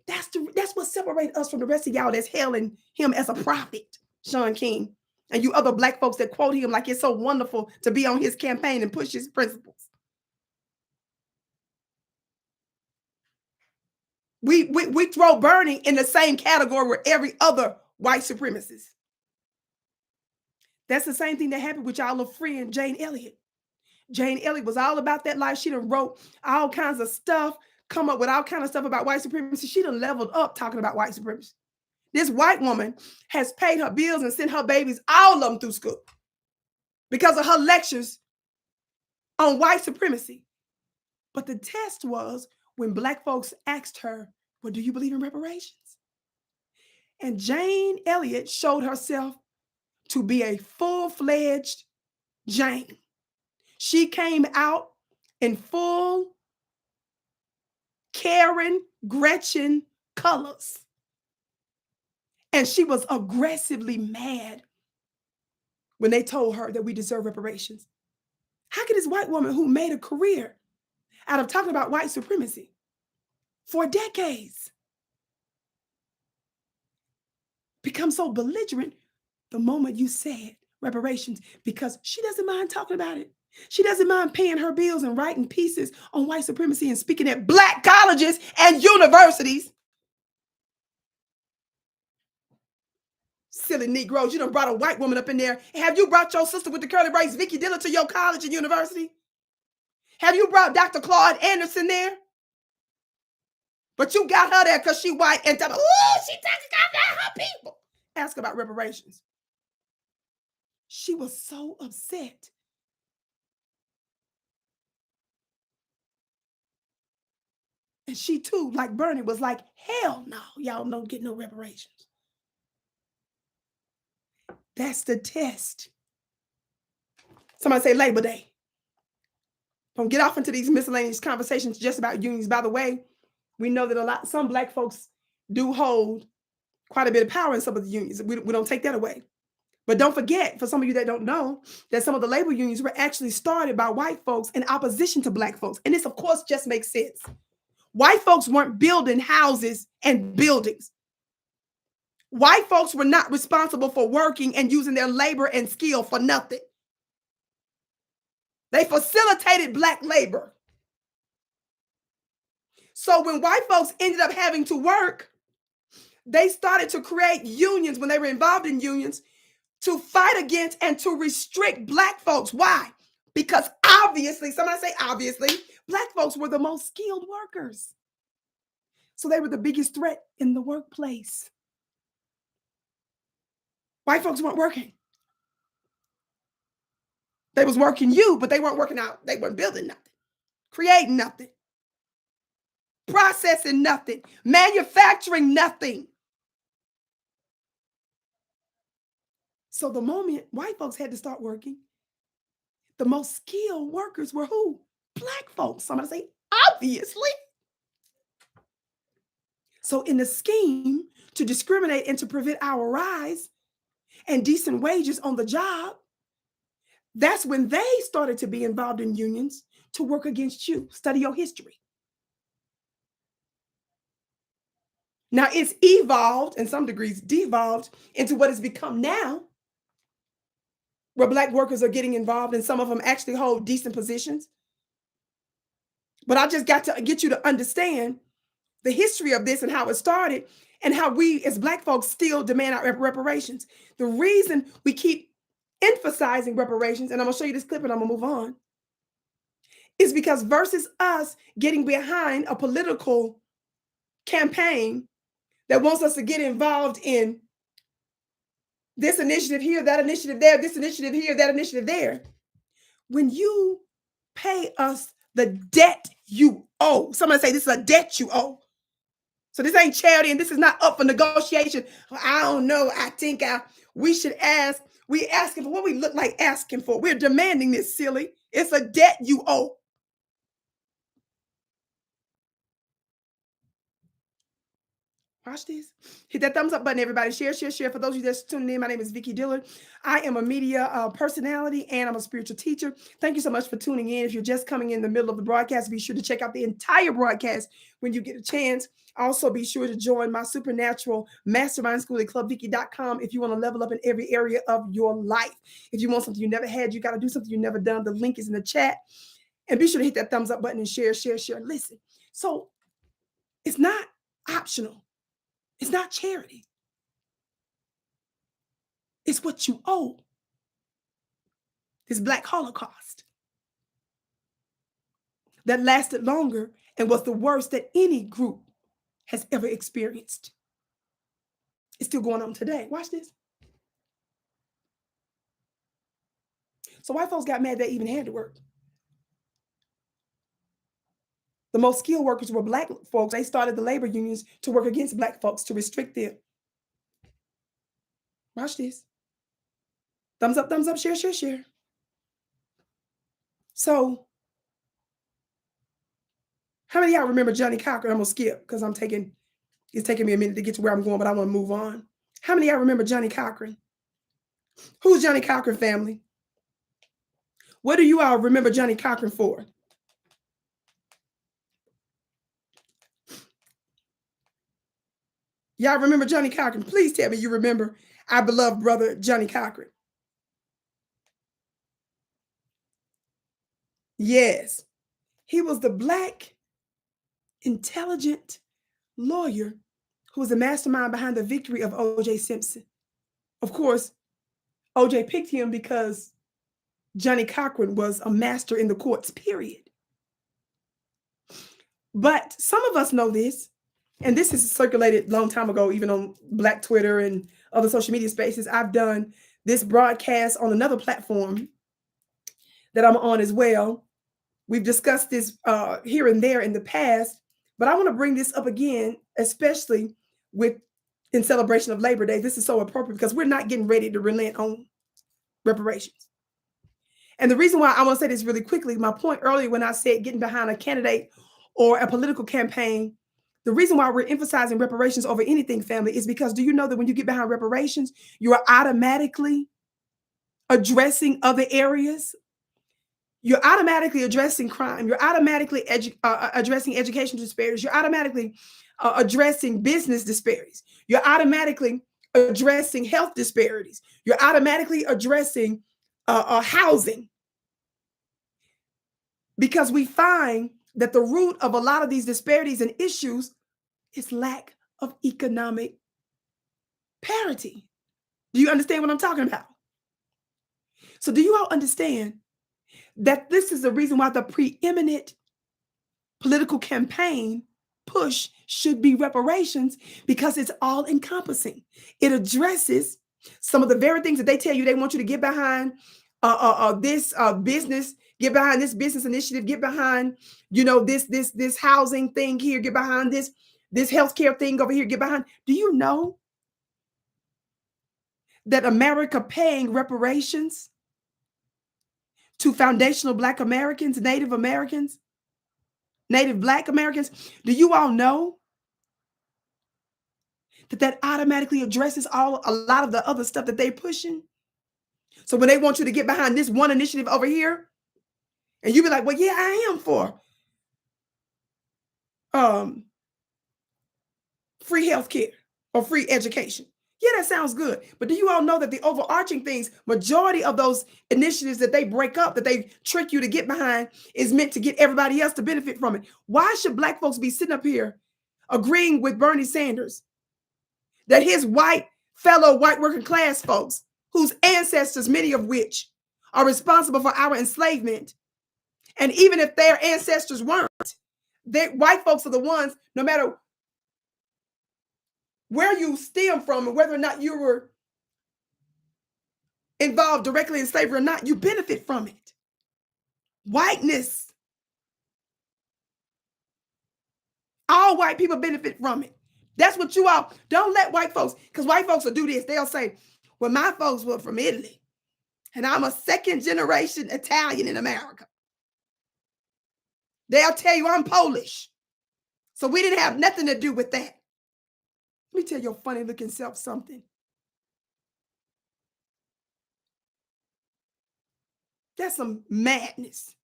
That's what separates us from the rest of y'all that's hailing him as a prophet. Sean King, and you other Black folks that quote him like it's so wonderful to be on his campaign and push his principles. We throw Bernie in the same category with every other white supremacist. That's the same thing that happened with y'all little friend Jane Elliott. Jane Elliott was all about that life. She done wrote all kinds of stuff, come up with all kinds of stuff about white supremacy. She done leveled up talking about white supremacy. This white woman has paid her bills and sent her babies, all of them, through school because of her lectures on white supremacy. But the test was when Black folks asked her, well, do you believe in reparations? And Jane Elliott showed herself to be a full-fledged Jane. She came out in full Karen Gretchen colors. And she was aggressively mad when they told her that we deserve reparations. How could this white woman who made a career out of talking about white supremacy for decades become so belligerent the moment you said reparations? Because she doesn't mind talking about it. She doesn't mind paying her bills and writing pieces on white supremacy and speaking at Black colleges and universities. Silly Negroes, you done brought a white woman up in there. Have you brought your sister with the curly braids, Vicki Dillard, to your college and university? Have you brought Dr. Claude Anderson there? But you got her there because she white and tell her, oh, she talking about her people. Ask about reparations. She was so upset. And she too, like Bernie, was like, hell no, y'all don't get no reparations. That's the test. Somebody say Labor Day. Don't get off into these miscellaneous conversations just about unions. By the way, we know that some Black folks do hold quite a bit of power in some of the unions. We don't take that away. But don't forget, for some of you that don't know, that some of the labor unions were actually started by white folks in opposition to Black folks. And this, of course, just makes sense. White folks weren't building houses and buildings. White folks were not responsible for working and using their labor and skill for nothing. They facilitated Black labor. So when white folks ended up having to work, they started to create unions when they were involved in unions to fight against and to restrict Black folks. Why? Because obviously, somebody say obviously, Black folks were the most skilled workers. So they were the biggest threat in the workplace. White folks weren't working. They was working you, but they weren't working out. They weren't building nothing, creating nothing, processing nothing, manufacturing nothing. So the moment white folks had to start working, the most skilled workers were who? Black folks. Somebody say, obviously. So in the scheme to discriminate and to prevent our rise and decent wages on the job, that's when they started to be involved in unions to work against you. Study your history. Now it's evolved, in some degrees, devolved into what it's become now, where Black workers are getting involved and some of them actually hold decent positions. But I just got to get you to understand the history of this and how it started and how we as Black folks still demand our reparations. The reason we keep emphasizing reparations, and I'm gonna show you this clip and I'm gonna move on, is because versus us getting behind a political campaign that wants us to get involved in this initiative here, that initiative there, this initiative here, that initiative there, when you pay us the debt you owe, somebody say this is a debt you owe. So this ain't charity and this is not up for negotiation. I don't know. I think we should ask. We asking for what we look like asking for. We're demanding this, silly. It's a debt you owe. Watch this. Hit that thumbs up button, everybody. Share, share, share. For those of you that's tuning in, my name is Vicki Dillard. I am a media personality and I'm a spiritual teacher. Thank you so much for tuning in. If you're just coming in the middle of the broadcast, be sure to check out the entire broadcast when you get a chance. Also, be sure to join my supernatural mastermind school at clubvicki.com if you want to level up in every area of your life. If you want something you never had, you got to do something you never done. The link is in the chat. And be sure to hit that thumbs up button and share, share, share. Listen, so it's not optional. It's not charity. It's what you owe. This Black Holocaust that lasted longer and was the worst that any group has ever experienced. It's still going on today. Watch this. So white folks got mad they even had to work. The most skilled workers were Black folks. They started the labor unions to work against Black folks to restrict them. Watch this. Thumbs up, share, share, share. So, how many of y'all remember Johnnie Cochran? I'm going to skip because it's taking me a minute to get to where I'm going, but I want to move on. How many of y'all remember Johnnie Cochran? Who's Johnnie Cochran, family? What do you all remember Johnnie Cochran for? Y'all remember Johnnie Cochran? Please tell me you remember our beloved brother, Johnnie Cochran. Yes. He was the Black, intelligent lawyer who was the mastermind behind the victory of O.J. Simpson. Of course, O.J. picked him because Johnnie Cochran was a master in the courts, period. But some of us know this, and this is circulated a long time ago, even on Black Twitter and other social media spaces. I've done this broadcast on another platform that I'm on as well. We've discussed this here and there in the past, but I want to bring this up again, especially in celebration of Labor Day. This is so appropriate because we're not getting ready to relent on reparations. And the reason why I want to say this really quickly, my point earlier when I said getting behind a candidate or a political campaign, the reason why we're emphasizing reparations over anything, family, is because do you know that when you get behind reparations, you are automatically addressing other areas? You're automatically addressing crime. You're automatically addressing education disparities. You're automatically addressing business disparities. You're automatically addressing health disparities. You're automatically addressing housing. Because we find that the root of a lot of these disparities and issues is lack of economic parity. Do you understand what I'm talking about? So do you all understand that this is the reason why the preeminent political campaign push should be reparations, because it's all encompassing. It addresses some of the very things that they tell you they want you to get behind this business, get behind this business initiative, get behind, this housing thing here, get behind this healthcare thing over here, get behind. Do you know that America paying reparations to foundational Black Americans, Native Americans, Native Black Americans, do you all know that automatically addresses a lot of the other stuff that they're pushing? So when they want you to get behind this one initiative over here, and you be like, well, yeah, I am for free healthcare or free education. Yeah, that sounds good. But do you all know that the overarching things, majority of those initiatives that they break up, that they trick you to get behind, is meant to get everybody else to benefit from it? Why should Black folks be sitting up here agreeing with Bernie Sanders that his fellow white working class folks, whose ancestors, many of which are responsible for our enslavement, and even if their ancestors weren't, white folks are the ones, no matter where you stem from and whether or not you were involved directly in slavery or not, you benefit from it. Whiteness. All white people benefit from it. That's what you all, don't let white folks, because white folks will do this. They'll say, well, my folks were from Italy, and I'm a second generation Italian in America. They'll tell you I'm Polish. So we didn't have nothing to do with that. Let me tell your funny looking self something. That's some madness.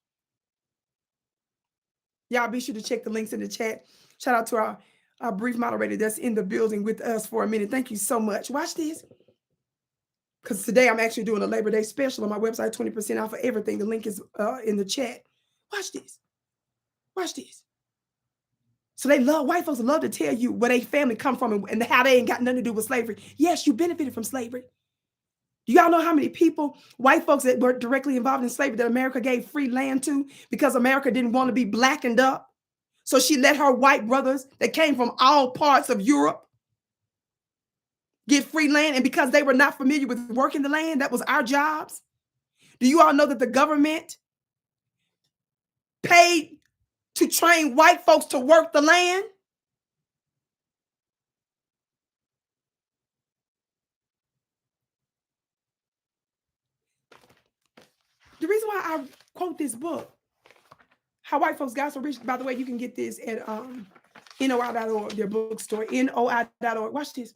Y'all be sure to check the links in the chat. Shout out to our brief moderator that's in the building with us for a minute. Thank you so much. Watch this. Because today I'm actually doing a Labor Day special on my website, 20% off for everything. The link is in the chat. Watch this. Watch this. So white folks love to tell you where their family come from and how they ain't got nothing to do with slavery. Yes, you benefited from slavery. Do y'all know how many people, white folks that were directly involved in slavery, that America gave free land to because America didn't want to be blackened up? So she let her white brothers that came from all parts of Europe get free land. And because they were not familiar with working the land, that was our jobs. Do you all know that the government paid to train white folks to work the land? The reason why I quote this book, How White Folks Got So Rich, by the way, you can get this at NOI.org, their bookstore, NOI.org. Watch this.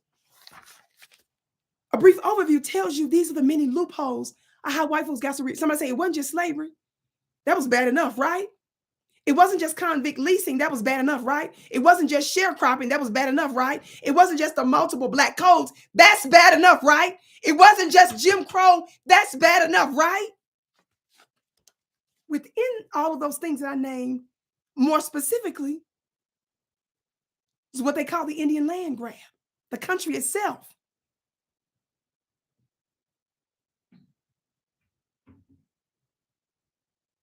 A brief overview tells you these are the many loopholes of how white folks got so rich. Somebody say it wasn't just slavery. That was bad enough, right? It wasn't just convict leasing. That was bad enough, right? It wasn't just sharecropping. That was bad enough, right? It wasn't just the multiple black codes. That's bad enough, right? It wasn't just Jim Crow. That's bad enough, right? Within all of those things that I named, more specifically, is what they call the Indian land grab, the country itself.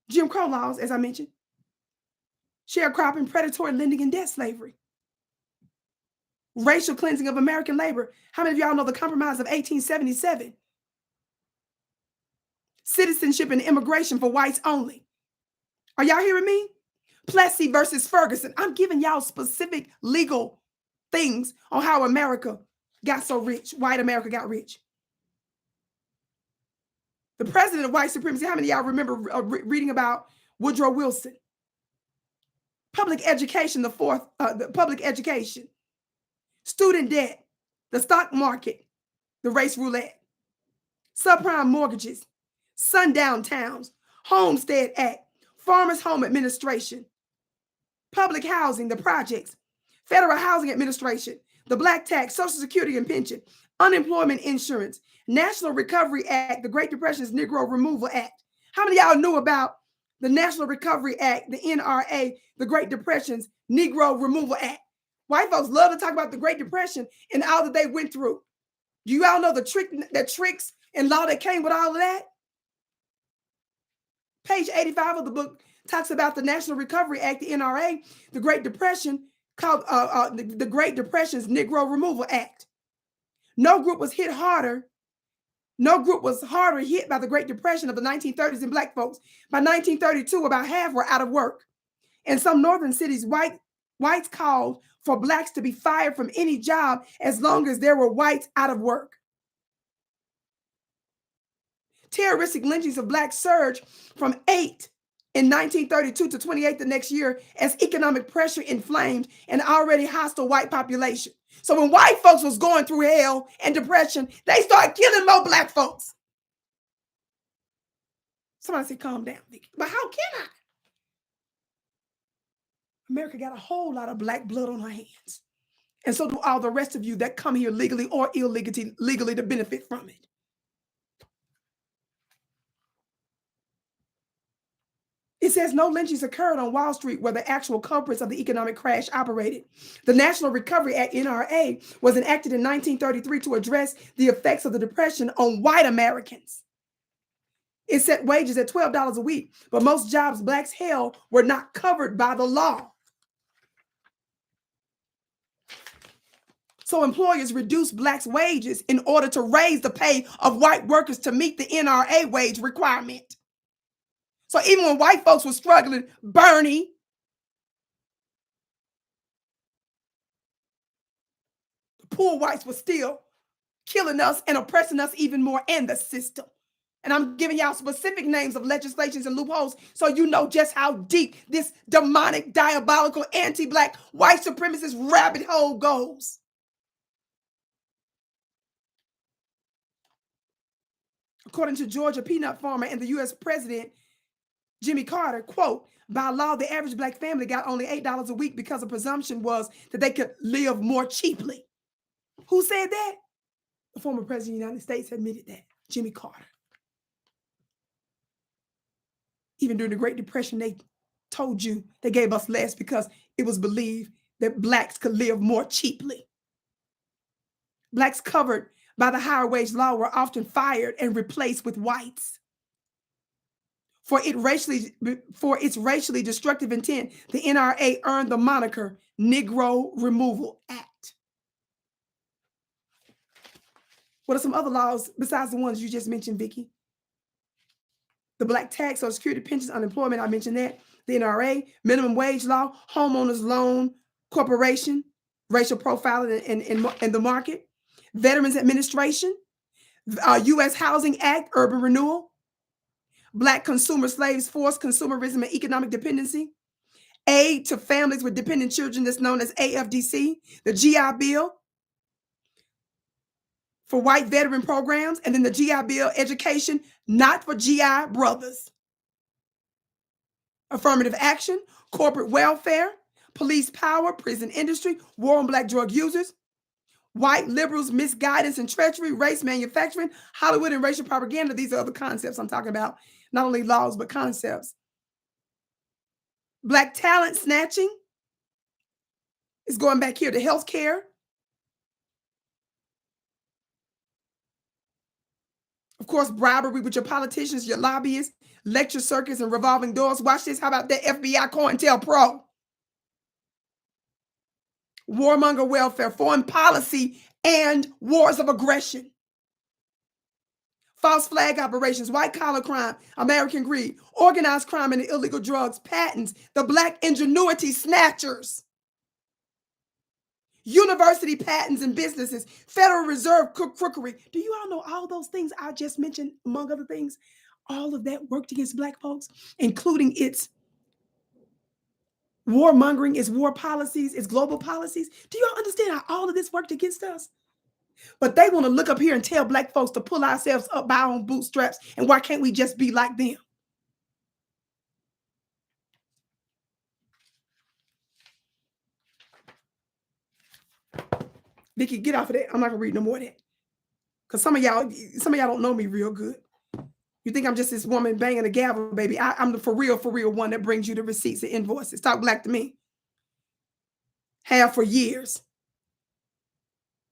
Jim Crow laws, as I mentioned, sharecropping, predatory lending, and debt slavery. Racial cleansing of American labor. How many of y'all know the Compromise of 1877? Citizenship and immigration for whites only. Are y'all hearing me? Plessy versus Ferguson. I'm giving y'all specific legal things on how America got so rich. White America got rich. The president of white supremacy. How many of y'all remember reading about Woodrow Wilson? Public education, the public education. Student debt, the stock market, the race roulette. Subprime mortgages, sundown towns, Homestead Act, Farmers Home Administration, public housing, the projects, Federal Housing Administration, the black tax, Social Security and pension, unemployment insurance, National Recovery Act, the Great Depression's Negro Removal Act. How many of y'all knew about the National Recovery Act, the NRA, the Great Depression's Negro Removal Act? White folks love to talk about the Great Depression and all that they went through. Do you all know the tricks and law that came with all of that? Page 85 of the book talks about the National Recovery Act, the NRA, the Great Depression, called the Great Depression's Negro Removal Act. No group was harder hit by the Great Depression of the 1930s than black folks. By 1932, about half were out of work. In some northern cities, whites called for blacks to be fired from any job as long as there were whites out of work. Terroristic lynchings of blacks surged from 8 in 1932 to 28 the next year as economic pressure inflamed an already hostile white population. So when white folks was going through hell and depression, they started killing more black folks. Somebody say, calm down, Vicki. But how can I? America got a whole lot of black blood on her hands. And so do all the rest of you that come here legally or illegally to benefit from it. It says no lynchings occurred on Wall Street where the actual culprits of the economic crash operated. The National Recovery Act, NRA, was enacted in 1933 to address the effects of the Depression on white Americans. It set wages at $12 a week, but most jobs blacks held were not covered by the law. So employers reduced blacks' wages in order to raise the pay of white workers to meet the NRA wage requirement. So even when white folks were struggling, Bernie, the poor whites were still killing us and oppressing us even more, and the system. And I'm giving y'all specific names of legislations and loopholes so you know just how deep this demonic, diabolical, anti-black, white supremacist rabbit hole goes. according to Georgia peanut farmer and the U.S. President Jimmy Carter, quote, by law, the average Black family got only $8 a week because the presumption was that they could live more cheaply. Who said that? The former president of the United States admitted that, Jimmy Carter. Even during the Great Depression, they told you they gave us less because it was believed that Blacks could live more cheaply. Blacks covered by the higher wage law were often fired and replaced with whites. For its racially destructive intent, the NRA earned the moniker Negro Removal Act. What are some other laws besides the ones you just mentioned, Vicki? The Black Tax, Social Security, pensions, unemployment, I mentioned that. The NRA, minimum wage law, homeowners loan corporation, racial profiling in the market, Veterans Administration, U.S. Housing Act, urban renewal, Black consumer slaves forced consumerism and economic dependency, aid to families with dependent children that's known as AFDC, the GI Bill for white veteran programs, and then the GI Bill education, not for GI brothers. Affirmative action, corporate welfare, police power, prison industry, war on Black drug users, white liberals, misguidance and treachery, race manufacturing, Hollywood and racial propaganda. These are other concepts I'm talking about, not only laws, but concepts. Black talent snatching is going back here to healthcare. Of course, bribery with your politicians, your lobbyists, lecture circuits, and revolving doors. Watch this. How about that FBI COINTELPRO? Warmonger welfare, foreign policy, and wars of aggression. False flag operations, white collar crime, American greed, organized crime and illegal drugs, patents, the Black ingenuity snatchers, university patents and businesses, Federal Reserve crookery. Do you all know all those things I just mentioned, among other things? All of that worked against Black folks, including its warmongering, its war policies, its global policies. Do you all understand how all of this worked against us? But they want to look up here and tell Black folks to pull ourselves up by our own bootstraps. And why can't we just be like them? Vicki, get off of that. I'm not gonna read no more of that. Because some of y'all don't know me real good. You think I'm just this woman banging a gavel, baby. I'm the for real one that brings you the receipts and invoices. Talk Black to me. Have for years.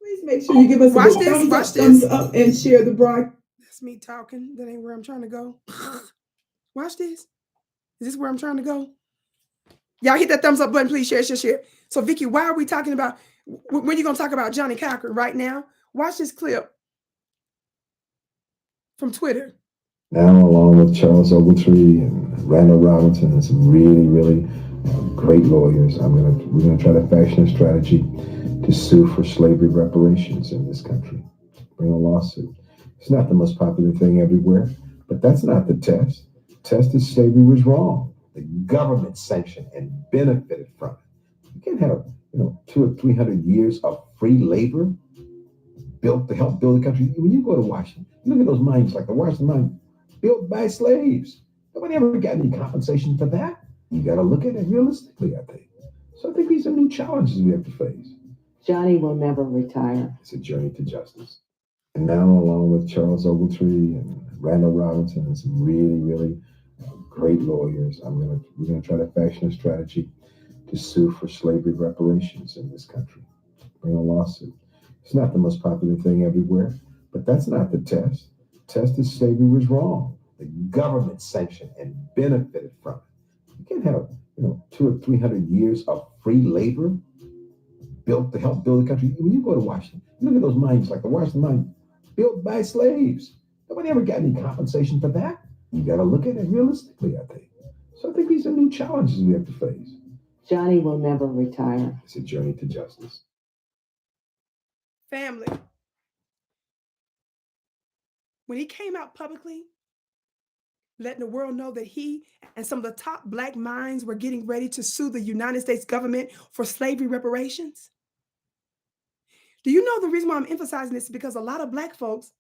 Please make sure you give us a thumbs up and share the broadcast. That's me talking. That ain't where I'm trying to go. Watch this. Is this where I'm trying to go? Y'all hit that thumbs up button, please. Share. So, Vicki, why are we talking about, when are you going to talk about Johnnie Cochran right now? Watch this clip from Twitter. Now, along with Charles Ogletree and Randall Robinson and some really great lawyers, we're gonna try to fashion a strategy to sue for slavery reparations in this country. Bring a lawsuit. It's not the most popular thing everywhere, but that's not the test. The test is slavery was wrong. The government sanctioned and benefited from it. You can't have 200 or 300 years of free labor built to help build the country. When you go to Washington, you look at those mines like the Washington mine built by slaves. Nobody ever got any compensation for that. You got to look at it realistically, I think. So I think these are new challenges we have to face. Johnnie will never retire. It's a journey to justice. And now, along with Charles Ogletree and Randall Robinson and some really great lawyers, we're gonna try to fashion a strategy to sue for slavery reparations in this country. Bring a lawsuit. It's not the most popular thing everywhere, but that's not the test. The test is slavery was wrong. The government sanctioned and benefited from it. You can't have 200 or 300 years of free labor built to help build the country. When you go to Washington, you look at those mines like the Washington mine built by slaves. Nobody ever got any compensation for that. You got to look at it realistically, I think. So I think these are new challenges we have to face. Johnnie will never retire. It's a journey to justice. Family. When he came out publicly, letting the world know that he and some of the top Black minds were getting ready to sue the United States government for slavery reparations. Do you know the reason why I'm emphasizing this is because a lot of Black folks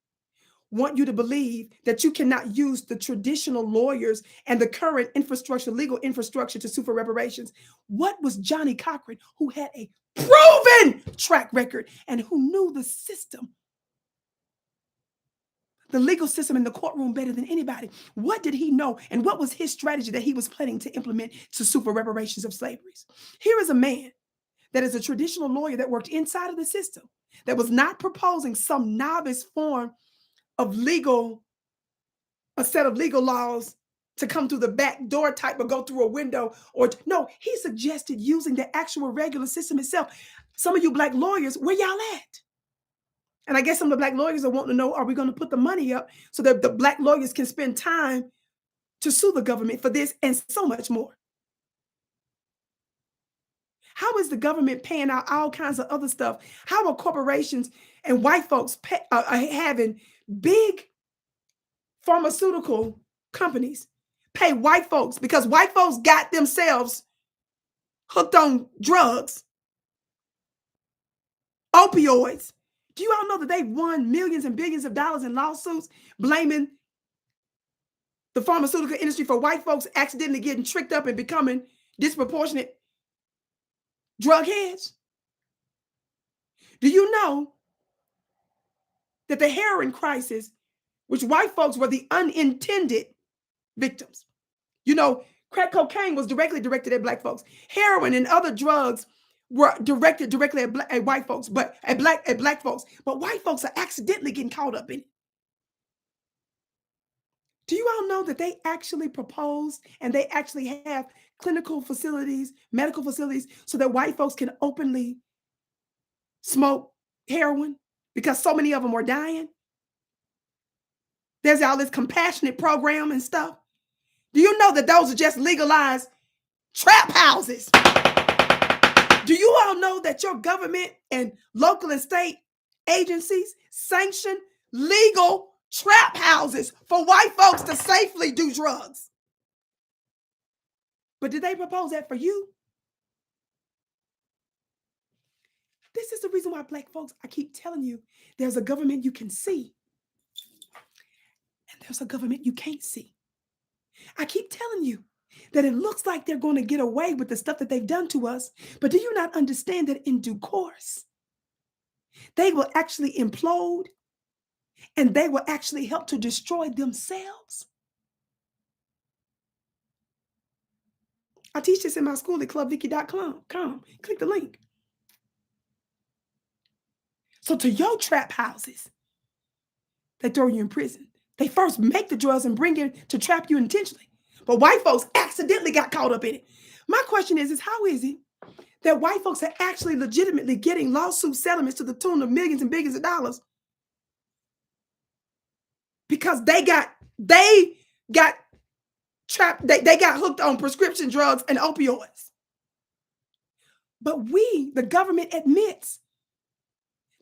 want you to believe that you cannot use the traditional lawyers and the current infrastructure, legal infrastructure to sue for reparations. What was Johnnie Cochran, who had a proven track record and who knew the system, the legal system in the courtroom better than anybody? What did he know? And what was his strategy that he was planning to implement to sue for reparations of slavery? Here is a man that is a traditional lawyer that worked inside of the system, that was not proposing some novice form of a set of legal laws to come through the back door type or go through a window. Or no, he suggested using the actual regular system itself. Some of you Black lawyers, where y'all at? And I guess some of the Black lawyers are wanting to know, are we going to put the money up so that the Black lawyers can spend time to sue the government for this and so much more? How is the government paying out all kinds of other stuff? How are corporations and white folks having big pharmaceutical companies pay white folks because white folks got themselves hooked on drugs, opioids? Do you all know that they've won millions and billions of dollars in lawsuits blaming the pharmaceutical industry for white folks accidentally getting tricked up and becoming disproportionate drug heads? Do you know that the heroin crisis, which white folks were the unintended victims? You know, crack cocaine was directed at Black folks. Heroin and other drugs were directed directly at white folks, but at black folks. But white folks are accidentally getting caught up in it. Do you all know that they actually propose and they actually have clinical facilities, medical facilities, so that white folks can openly smoke heroin because so many of them are dying? There's all this compassionate program and stuff. Do you know that those are just legalized trap houses? Do you all know that your government and local and state agencies sanction legal trap houses for white folks to safely do drugs? But did they propose that for you? This is the reason why Black folks, I keep telling you, there's a government you can see and there's a government you can't see. I keep telling you that it looks like they're going to get away with the stuff that they've done to us, but do you not understand that in due course, they will actually implode and they will actually help to destroy themselves? I teach this in my school at clubvicki.com. Click the link. So to your trap houses, they throw you in prison. They first make the drugs and bring it to trap you intentionally. But white folks accidentally got caught up in it. My question is how is it that white folks are actually legitimately getting lawsuit settlements to the tune of millions and billions of dollars because they got trapped, they got hooked on prescription drugs and opioids? But the government admits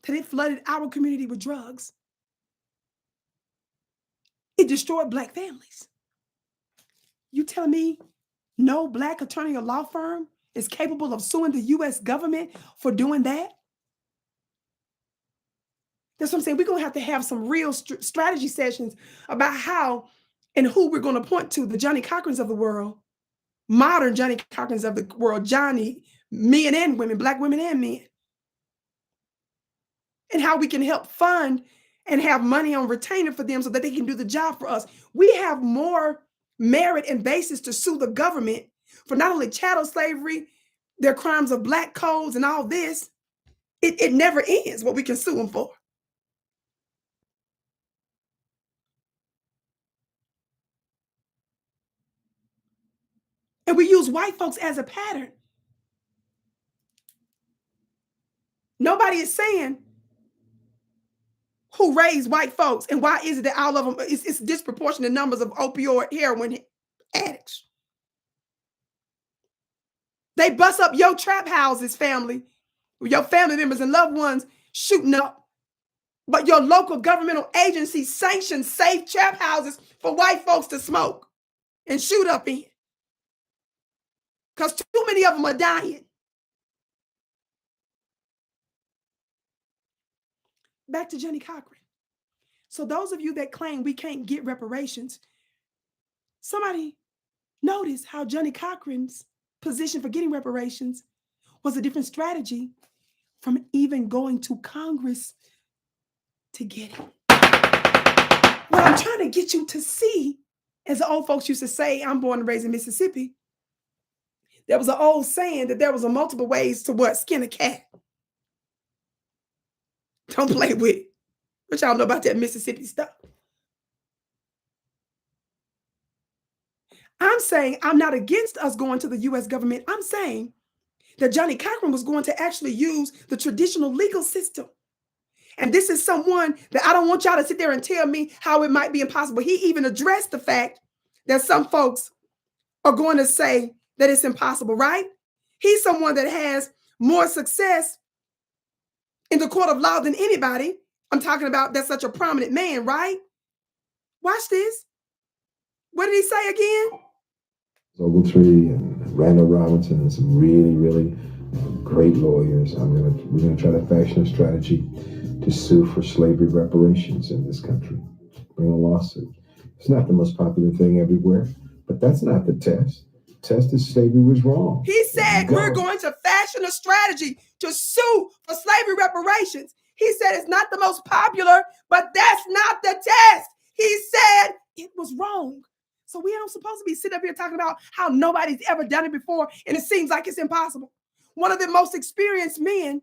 that it flooded our community with drugs. It destroyed Black families. You tell me no Black attorney or law firm is capable of suing the U.S. government for doing that? That's what I'm saying. We're going to have some real strategy sessions about how and who we're going to point to, the Johnnie Cochrans of the world, modern Johnnie Cochrans of the world, Johnnie, men and women, Black women and men, and how we can help fund and have money on retainer for them so that they can do the job for us. We have more merit and basis to sue the government for not only chattel slavery, their crimes of Black codes and all this. It never ends what we can sue them for. And we use white folks as a pattern. Nobody is saying who raised white folks and why is it that all of them, it's disproportionate numbers of opioid heroin addicts. They bust up your trap houses, family, your family members and loved ones shooting up. But your local governmental agency sanctions safe trap houses for white folks to smoke and shoot up in. Because too many of them are dying. Back to Johnnie Cochran. So those of you that claim we can't get reparations, somebody notice how Johnnie Cochran's position for getting reparations was a different strategy from even going to Congress to get it. What I'm trying to get you to see, as the old folks used to say, I'm born and raised in Mississippi. There was an old saying that there was a multiple ways to what? Skin a cat. Don't play with it. What y'all know about that Mississippi stuff? I'm saying I'm not against us going to the U.S. government. I'm saying that Johnnie Cochran was going to actually use the traditional legal system. And this is someone that I don't want y'all to sit there and tell me how it might be impossible. He even addressed the fact that some folks are going to say that it's impossible, right? He's someone that has more success in the court of law than anybody. I'm talking about that's such a prominent man, right? Watch this. What did he say again? Ogletree and Randall Robinson and some really, really great lawyers. We're gonna try to fashion a strategy to sue for slavery reparations in this country. Bring a lawsuit. It's not the most popular thing everywhere, but that's not the test. The test is slavery was wrong. He said we're going to fashion a strategy to sue for slavery reparations. He said it's not the most popular, but that's not the test. He said it was wrong. So we aren't supposed to be sitting up here talking about how nobody's ever done it before, and it seems like it's impossible. One of the most experienced men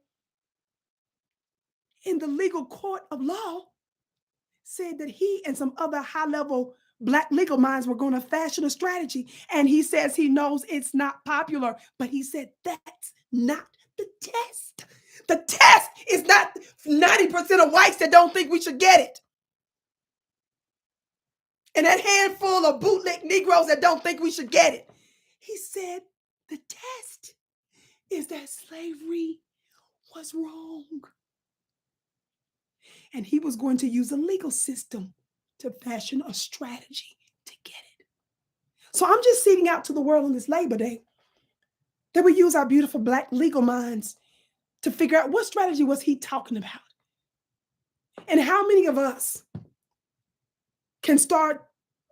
in the legal court of law said that he and some other high-level Black legal minds were going to fashion a strategy. And he says he knows it's not popular, but he said that's not the test. The test is not 90% of whites that don't think we should get it. And that handful of bootleg Negroes that don't think we should get it. He said the test is that slavery was wrong. And he was going to use a legal system to fashion a strategy to get it. So I'm just seeding out to the world on this Labor Day that we use our beautiful Black legal minds to figure out what strategy was he talking about. And how many of us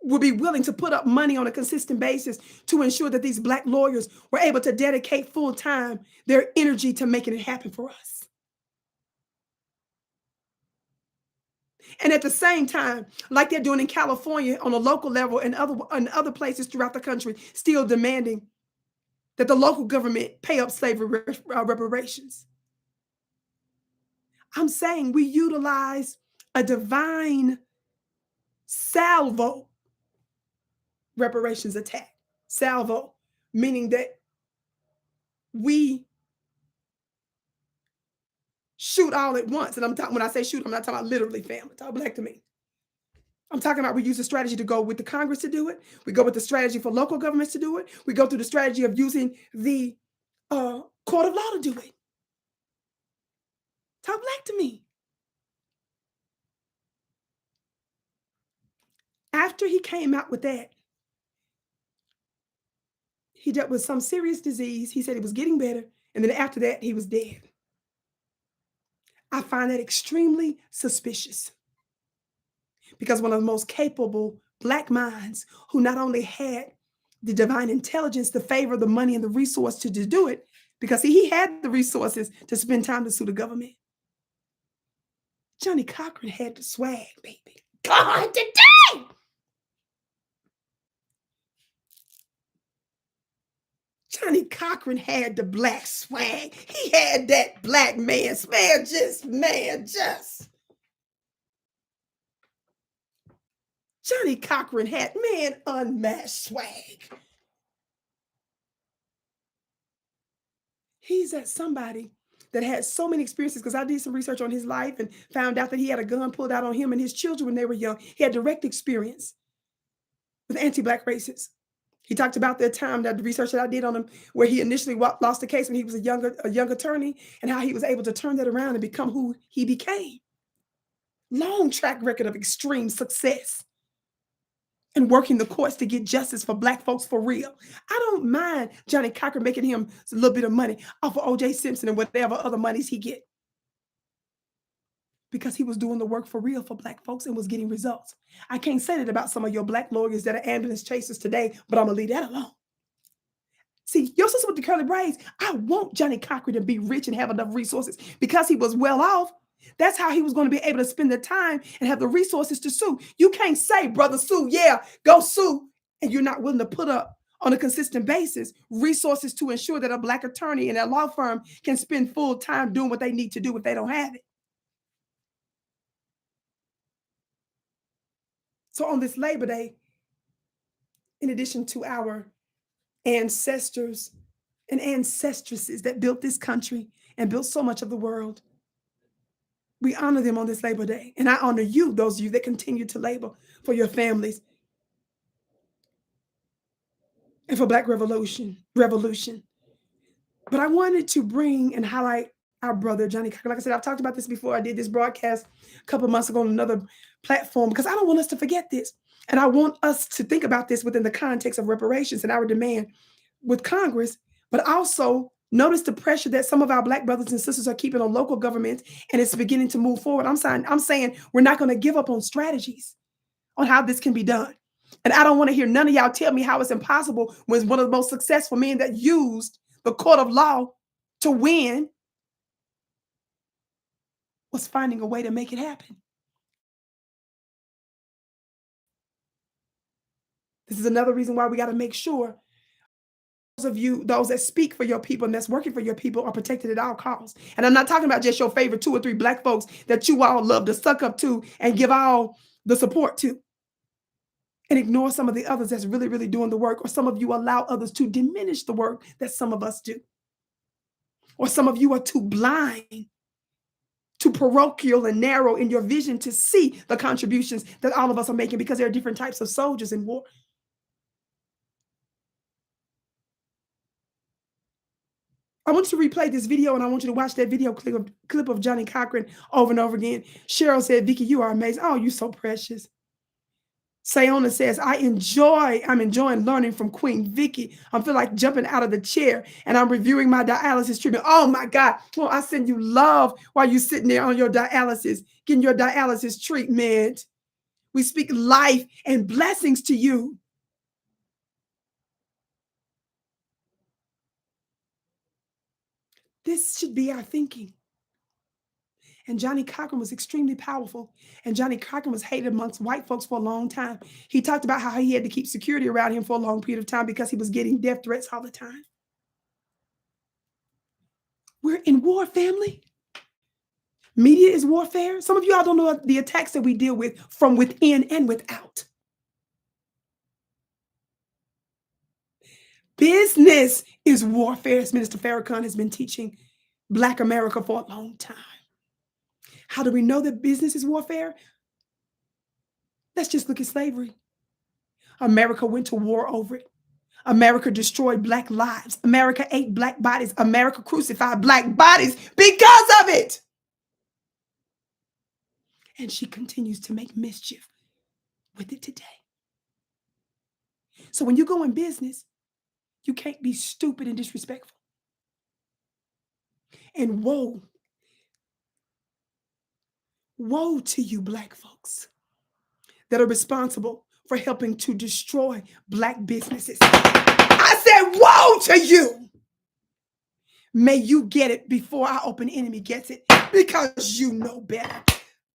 will be willing to put up money on a consistent basis to ensure that these Black lawyers were able to dedicate full time their energy to making it happen for us. And at the same time, like they're doing in California on a local level and other places throughout the country, still demanding that the local government pay up slavery reparations. I'm saying we utilize a divine salvo reparations attack. Salvo, meaning that we shoot all at once. And when I say shoot, I'm not talking about literally, family. Talk Black to me. I'm talking about we use a strategy to go with the Congress to do it. We go with the strategy for local governments to do it. We go through the strategy of using the court of law to do it. Talk Black to me. After he came out with that, he dealt with some serious disease. He said he was getting better. And then after that, he was dead. I find that extremely suspicious because one of the most capable Black minds who not only had the divine intelligence, the favor, the money, and the resource to do it, because he had the resources to spend time to sue the government. Johnnie Cochran had the swag, baby. God, today! Johnnie Cochran had the Black swag. He had that Black man swag, just. Johnnie Cochran had, unmatched swag. He's that somebody that had so many experiences, because I did some research on his life and found out that he had a gun pulled out on him and his children when they were young. He had direct experience with anti-Black racists. He talked about the time, that the research that I did on him, where he initially lost the case when he was a young attorney, and how he was able to turn that around and become who he became. Long track record of extreme success and working the courts to get justice for Black folks for real. I don't mind Johnnie Cochran making him a little bit of money off of O.J. Simpson and whatever other monies he get. because he was doing the work for real for Black folks and was getting results. I can't say that about some of your Black lawyers that are ambulance chasers today, but I'm going to leave that alone. See, your sister with the curly braids, I want Johnnie Cochran to be rich and have enough resources because he was well off. That's how he was going to be able to spend the time and have the resources to sue. You can't say, brother, sue, yeah, go sue, and you're not willing to put up on a consistent basis resources to ensure that a Black attorney in a law firm can spend full time doing what they need to do if they don't have it. So on this Labor Day, in addition to our ancestors and ancestresses that built this country and built so much of the world, we honor them on this Labor Day. And I honor you, those of you that continue to labor for your families and for Black revolution. But I wanted to bring and highlight our brother, Johnnie Cochran. Like I said, I've talked about this before. I did this broadcast a couple of months ago on another platform because I don't want us to forget this. And I want us to think about this within the context of reparations and our demand with Congress, but also notice the pressure that some of our Black brothers and sisters are keeping on local governments, and it's beginning to move forward. I'm saying we're not going to give up on strategies on how this can be done. And I don't want to hear none of y'all tell me how it's impossible when one of the most successful men that used the court of law to win was finding a way to make it happen. This is another reason why we got to make sure those of you, those that speak for your people and that's working for your people, are protected at all costs. And I'm not talking about just your favorite 2 or 3 Black folks that you all love to suck up to and give all the support to, and ignore some of the others that's really, really doing the work. Or some of you allow others to diminish the work that some of us do. Or some of you are too blind, too parochial and narrow in your vision to see the contributions that all of us are making, because there are different types of soldiers in war. I want you to replay this video, and I want you to watch that video clip of Johnnie Cochran over and over again. Cheryl said, Vicki, you are amazing. Oh, you're so precious. Sayona says, I'm enjoying learning from Queen Vicki. I feel like jumping out of the chair, and I'm reviewing my dialysis treatment. Oh my God. Well, I send you love while you're sitting there on your dialysis, getting your dialysis treatment. We speak life and blessings to you. This should be our thinking. And Johnnie Cochran was extremely powerful. And Johnnie Cochran was hated amongst white folks for a long time. He talked about how he had to keep security around him for a long period of time because he was getting death threats all the time. We're in war, family. Media is warfare. Some of you all don't know the attacks that we deal with from within and without. Business is warfare, as Minister Farrakhan has been teaching Black America for a long time. How do we know that business is warfare? Let's just look at slavery. America went to war over it. America destroyed Black lives. America ate Black bodies. America crucified Black bodies because of it. And she continues to make mischief with it today. So when you go in business, you can't be stupid and disrespectful. And woe to you, Black folks that are responsible for helping to destroy Black businesses. I said, woe to you. May you get it before our open enemy gets it, because you know better.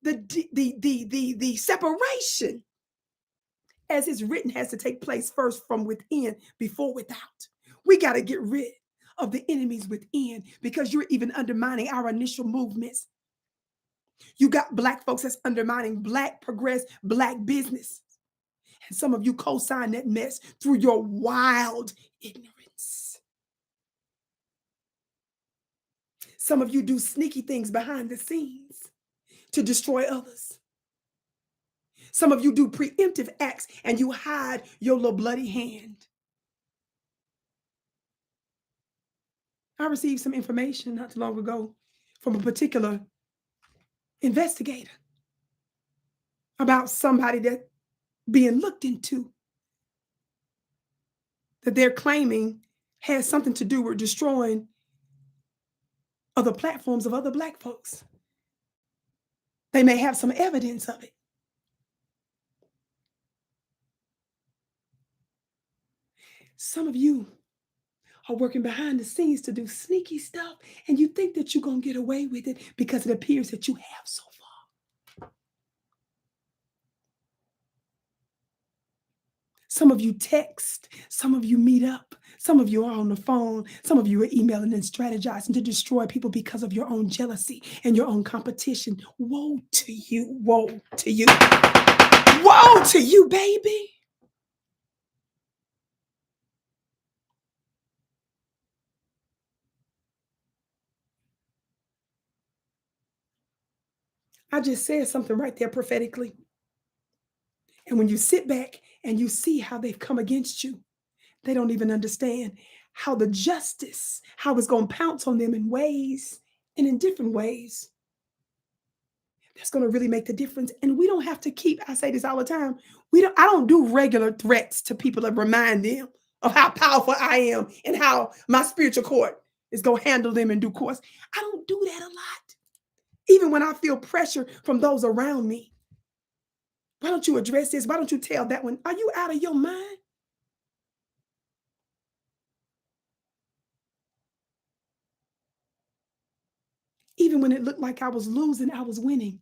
The separation, as it's written, has to take place first from within before without. We got to get rid of the enemies within, because you're even undermining our initial movements. You got Black folks that's undermining Black progress, Black business. And some of you co-sign that mess through your wild ignorance. Some of you do sneaky things behind the scenes to destroy others. Some of you do preemptive acts and you hide your little bloody hand. I received some information not too long ago from a particular investigator about somebody that being looked into, that they're claiming has something to do with destroying other platforms of other Black folks. They may have some evidence of it. Some of you are working behind the scenes to do sneaky stuff, and you think that you're going to get away with it because it appears that you have so far. Some of you text, some of you meet up, some of you are on the phone, some of you are emailing and strategizing to destroy people because of your own jealousy and your own competition. Woe to you, woe to you, woe to you, baby. I just said something right there prophetically. And when you sit back and you see how they've come against you, they don't even understand how the justice, how it's going to pounce on them in ways and in different ways. That's going to really make the difference. And we don't have to keep, I say this all the time, I don't do regular threats to people to remind them of how powerful I am and how my spiritual court is going to handle them in due course. I don't do that a lot. Even when I feel pressure from those around me. Why don't you address this? Why don't you tell that one? Are you out of your mind? Even when it looked like I was losing, I was winning.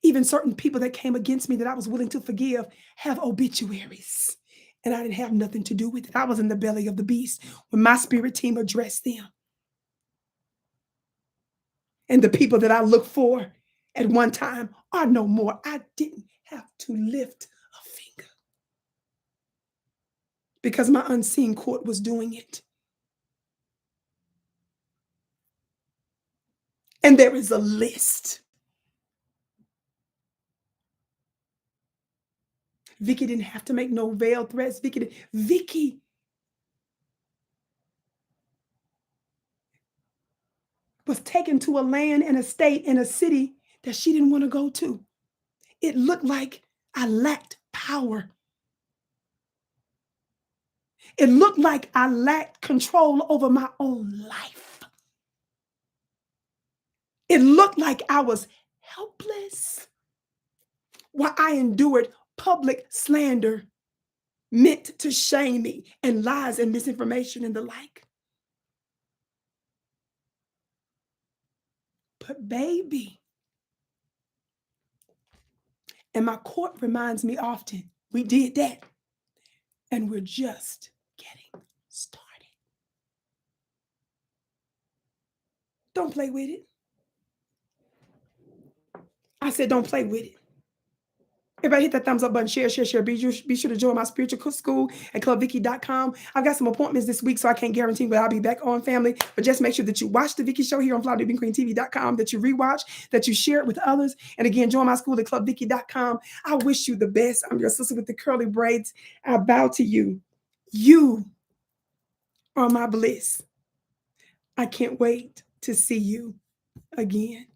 Even certain people that came against me that I was willing to forgive have obituaries. And I didn't have nothing to do with it. I was in the belly of the beast when my spirit team addressed them. And the people that I looked for at one time are no more. I didn't have to lift a finger because my unseen court was doing it. And there is a list. Vicki didn't have to make no veiled threats. Vicki was taken to a land and a state and a city that she didn't want to go to. It looked like I lacked power. It looked like I lacked control over my own life. It looked like I was helpless while I endured public slander meant to shame me and lies and misinformation and the like. But baby, and my court reminds me often, we did that and we're just getting started. Don't play with it. I said, don't play with it. Everybody hit that thumbs up button, share. Be sure to join my spiritual school at clubvicki.com. I've got some appointments this week, so I can't guarantee, but I'll be back on, family. But just make sure that you watch the Vicki show here on FlyDubeandQueenTV.com, that you rewatch, that you share it with others. And again, join my school at clubvicki.com. I wish you the best. I'm your sister with the curly braids. I bow to you. You are my bliss. I can't wait to see you again.